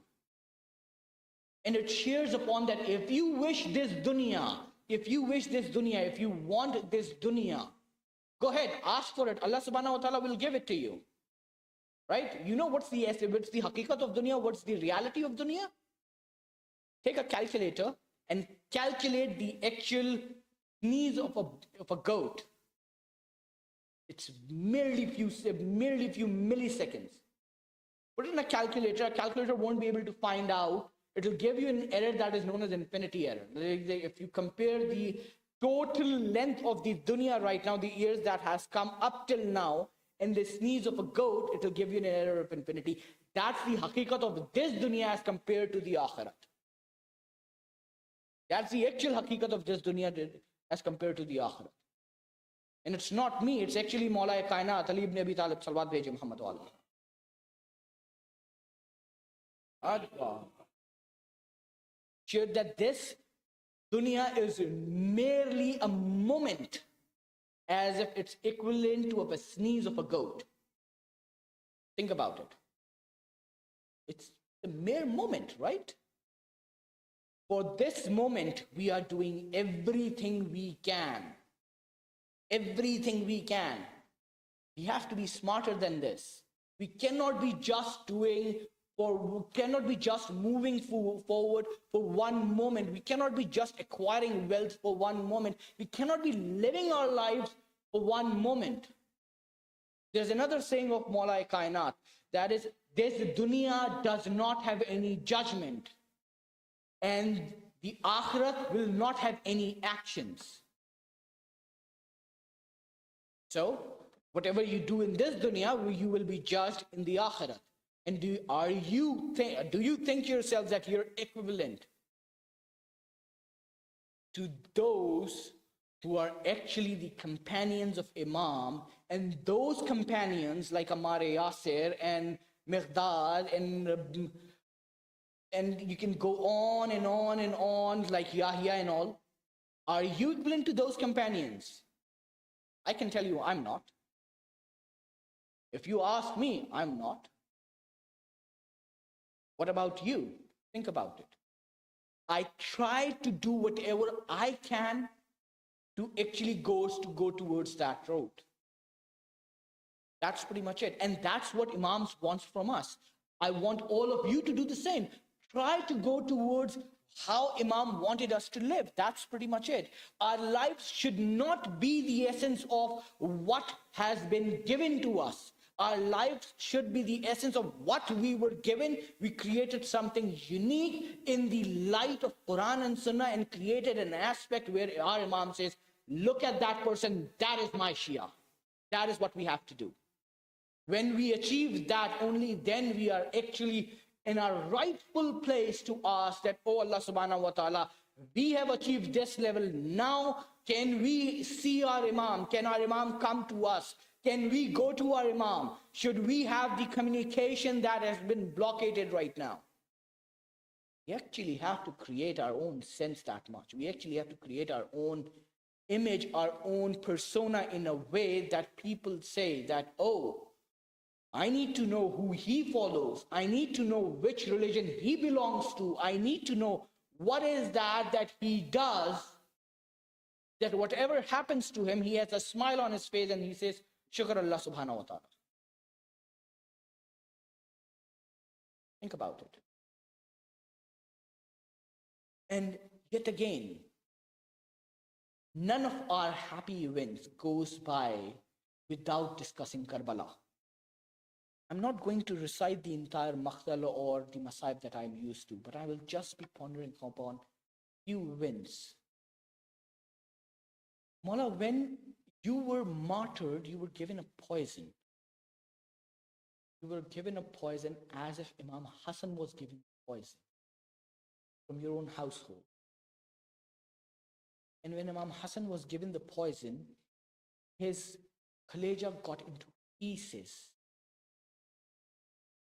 And it shares upon that if you wish this dunya, if you want this dunya, go ahead, ask for it. Allah subhanahu wa ta'ala will give it to you. Right? You know what's the haqiqat of dunya, what's the reality of dunya? Take a calculator and calculate the actual sneeze of a goat. It's merely few milliseconds. Put it in a calculator won't be able to find out. It'll give you an error that is known as infinity error. If you compare the total length of the dunya right now, the years that has come up till now, and the sneeze of a goat, it'll give you an error of infinity. That's the haqiqat of this dunya as compared to the akhirat. That's the actual haqiqat of this dunya as compared to the akhirat. And it's not me, it's actually Mawla Kainat, Ali ibn Abi Talib, Salawat bheje Muhammad wa alayhi. Adwa. Shared that this dunya is merely a moment, as if it's equivalent to a sneeze of a goat. Think about it. It's a mere moment, right? For this moment, we are doing everything we can. Everything we can. We have to be smarter than this. We cannot be just moving forward for one moment. We cannot be just acquiring wealth for one moment. We cannot be living our lives for one moment. There's another saying of Maulai Kainat, that is, this dunya does not have any judgment, and the akhirat will not have any actions. So, whatever you do in this dunya, you will be judged in the akhirat. And do you think yourselves that you're equivalent to those who are actually the companions of Imam, and those companions like Ammar Yasir and Miqdad and you can go on and on and on, like Yahya and all? Are you equivalent to those companions? I can tell you I'm not. If you ask me, I'm not. What about you? Think about it. I try to do whatever I can to actually go towards that road. That's pretty much it. And that's what Imams wants from us. I want all of you to do the same. Try to go towards how Imam wanted us to live. That's pretty much it. Our lives should not be the essence of what has been given to us. Our lives should be the essence of what we were given. We created something unique in the light of Quran and Sunnah, and created an aspect where our Imam says, look at that person, that is my Shia. That is what we have to do. When we achieve that, only then we are actually in our rightful place to ask that, oh Allah subhanahu wa ta'ala, we have achieved this level. Now, can we see our Imam? Can our Imam come to us? Can we go to our Imam? Should we have the communication that has been blockaded right now? We actually have to create our own sense that much. We actually have to create our own image, our own persona, in a way that people say that, oh, I need to know who he follows. I need to know which religion he belongs to. I need to know what is that he does, that whatever happens to him, he has a smile on his face and he says, Shukr Allah subhanahu wa ta'ala. Think about it. And yet again, none of our happy events goes by without discussing Karbala. I'm not going to recite the entire Makhtala or the Masaib that I'm used to, but I will just be pondering upon few events. Mawla, when you were martyred, you were given a poison. You were given a poison as if Imam Hassan was given poison from your own household. And when Imam Hassan was given the poison, his kaleja got into pieces,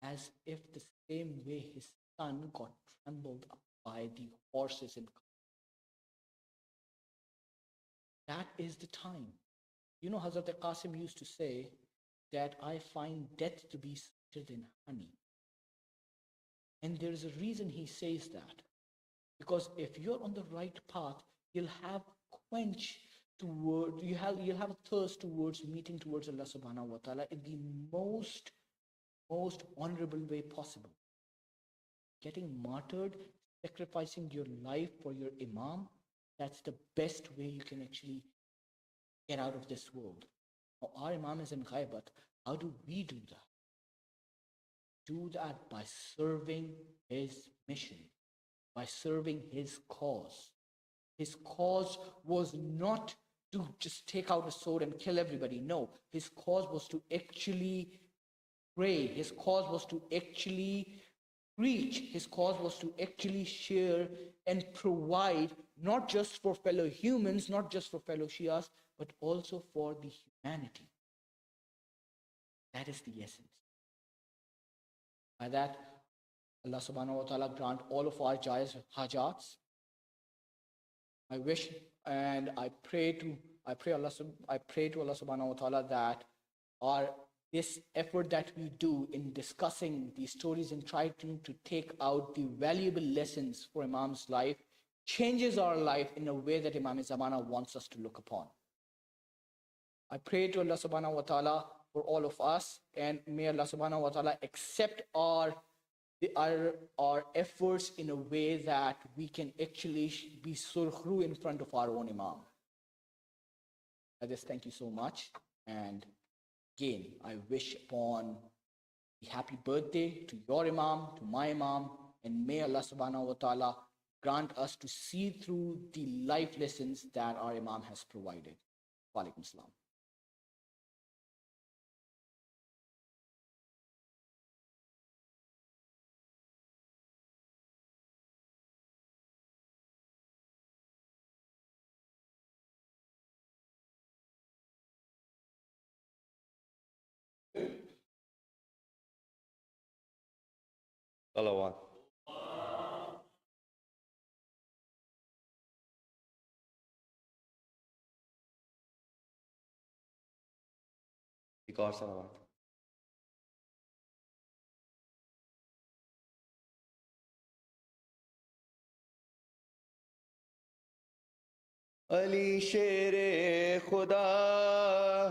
as if the same way his son got trampled up by the horses and that is the time. You know, Hazrat Qasim used to say that I find death to be sweeter than honey. And there is a reason he says that. Because if you're on the right path, you'll have you'll have a thirst towards meeting towards Allah subhanahu wa ta'ala in the most honorable way possible. Getting martyred, sacrificing your life for your Imam, that's the best way you can actually get out of this world. Now, our Imam is in Ghaibat. How do we do that? Do that by serving his mission, by serving his cause. His cause was not to just take out a sword and kill everybody. No, his cause was to actually pray. His cause was to actually preach. His cause was to actually share and provide, not just for fellow humans, not just for fellow Shias, but also for the humanity. That is the essence. By that, Allah subhanahu wa ta'ala grant all of our jais hajats. I wish and I pray to Allah subhanahu wa ta'ala that this effort that we do in discussing these stories and trying to take out the valuable lessons for Imam's life changes our life in a way that Imam Zamana wants us to look upon. I pray to Allah subhanahu wa ta'ala for all of us, and may Allah subhanahu wa ta'ala accept our efforts in a way that we can actually be surkhru in front of our own Imam. I just thank you so much, and again, I wish upon a happy birthday to your Imam, to my Imam, and may Allah subhanahu wa ta'ala grant us to see through the life lessons that our Imam has provided. Wa alaikum salam. صلوات. ایک اور صلوات. علی شیر خدا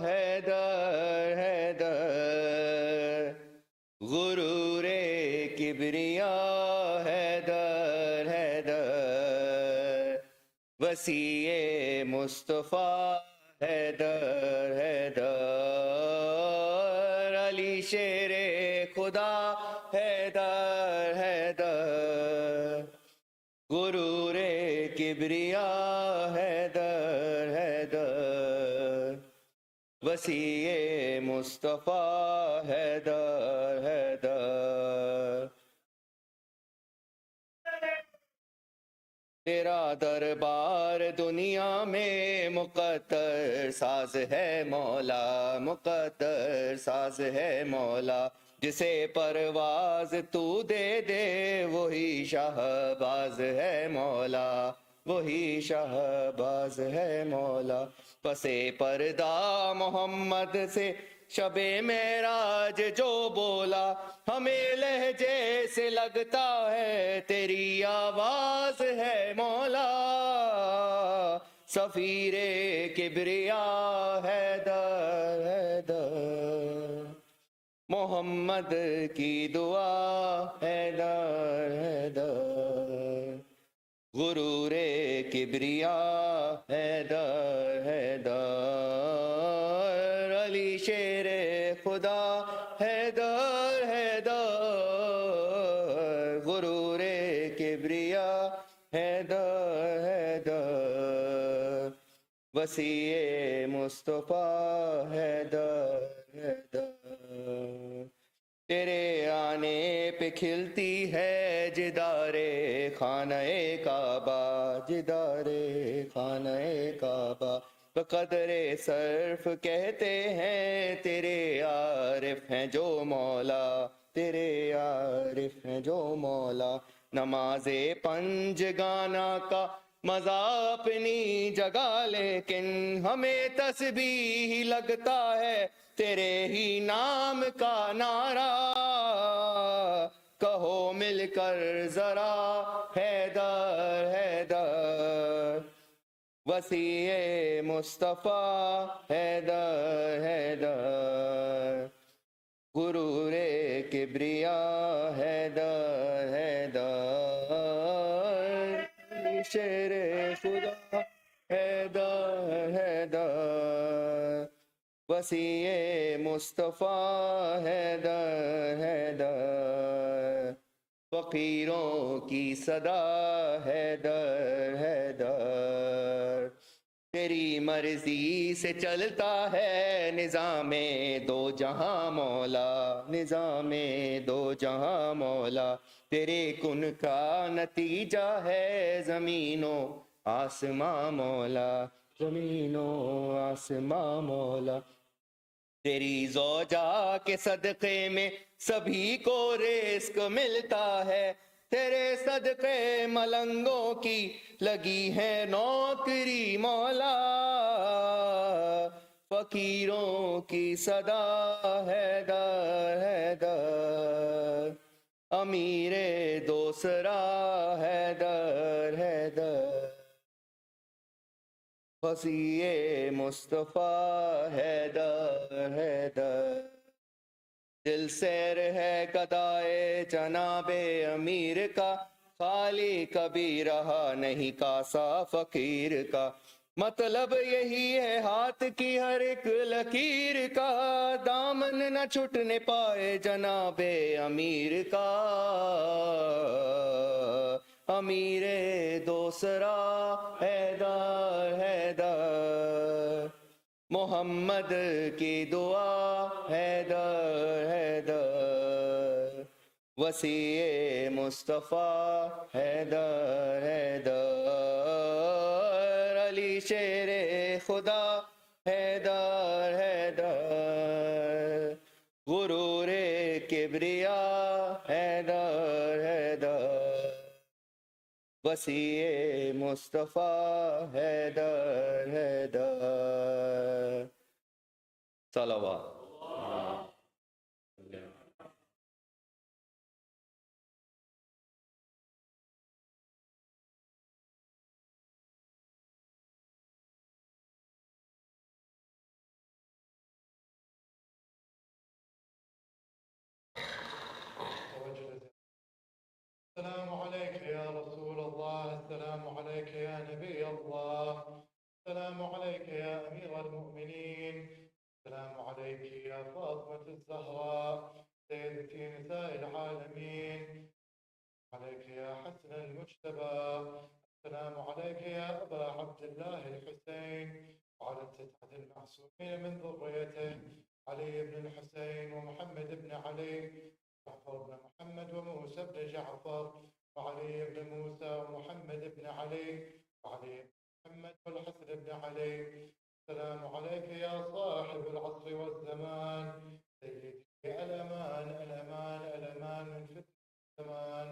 حیدر حیدر غرور کبریا حیدر حیدر وسیع مصطفیٰ حیدر حیدر علی شیر خدا حیدر حیدر غرور کبریا حیدر حیدر وسیع مصطفیٰ حیدر حیدر تیرا دربار دنیا میں مقدر ساز ہے مولا، مقدر ساز ہے مولا، جسے پرواز تو دے دے وہی شہباز ہے مولا، وہی شہباز ہے مولا۔ پسے پردہ محمد سے شب معراج جو بولا، ہمیں لہجے سے لگتا ہے تیری آواز ہے مولا، سفیر کبریا حیدر حیدر محمد کی دعا حیدر حیدر غرور کبریا حیدر حیدر علی شیر خدا حیدر حیدر غرور کبریا حیدر حیدر وسیع مصطفیٰ حیدر حیدر تیرے آنے پہ کھلتی ہے جدار خانہ کعبہ، جدار خانہ کعبہ، بقدر صرف کہتے ہیں تیرے عارف ہیں جو مولا، تیرے عارف ہیں جو مولا۔ نماز پنج گانا کا مزہ اپنی جگہ، لیکن ہمیں تسبیح لگتا ہے تیرے ہی نام کا نعرہ، کہو مل کر ذرا حیدر حیدر وسیع مصطفیٰ حیدر حیدر غرور کبریا حیدر حیدر شیر خدا حیدر حیدر وسیع مصطفیٰ حیدر حیدر فقیروں کی صدا حیدر حیدر تیری مرضی سے چلتا ہے نظام دو جہاں مولا، نظام دو جہاں مولا، تیرے کن کا نتیجہ ہے زمین و آسماں مولا، زمین و آسماں مولا۔ تیری زوجہ کے صدقے میں سبھی کو رزق ملتا ہے، تیرے صدقے ملنگوں کی لگی ہے نوکری مولا، فقیروں کی صدا حیدر حیدر، امیر دوسرا حیدر حیدر، وسیع مصطفیٰ حیدر حیدر، دل سیر ہے گدائے جناب امیر کا، خالی کبھی رہا نہیں کاسا فقیر کا، مطلب یہی ہے ہاتھ کی ہر ایک لکیر کا، دامن نہ چھٹنے پائے جناب امیر کا، امیر دوسرا حیدر حیدر، محمد کی دعا حیدر حیدر، وسیع مصطفیٰ حیدر حیدر، علی شیر خدا حیدر حیدر، غرور کبریا حیدر حیدر، وسیع مصطفیٰ حیدر حیدر، صلوات۔ السلام عليك يا رسول الله، السلام عليك يا نبي الله، السلام عليك يا أمير المؤمنين، السلام عليك يا فاطمة الزهراء سيدتي نساء العالمين، عليك يا حسن المجتبى، السلام عليك يا أبا عبد الله الحسين، وعلى التسعة المعصومين من ذريته علي بن الحسين ومحمد بن علي، جعفر بن محمد وموسى بن جعفر، وعلي بن موسى ومحمد بن علي، وعلي بن محمد والحسن بن علي، السلام عليك يا صاحب العصر والزمان، سيدي الأمان الأمان الأمان من فتنة الزمان،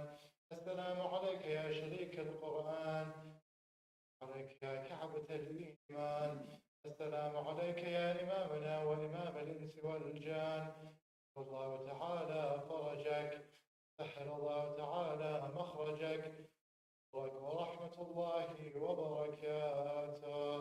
السلام عليك يا شريك القرآن، عليك يا كعبة الإيمان، السلام عليك يا إمامنا وإمام الإنس والجان، الله تعالى فرجك، سهل الله تعالى مخرجك، ورحمة الله وبركاته.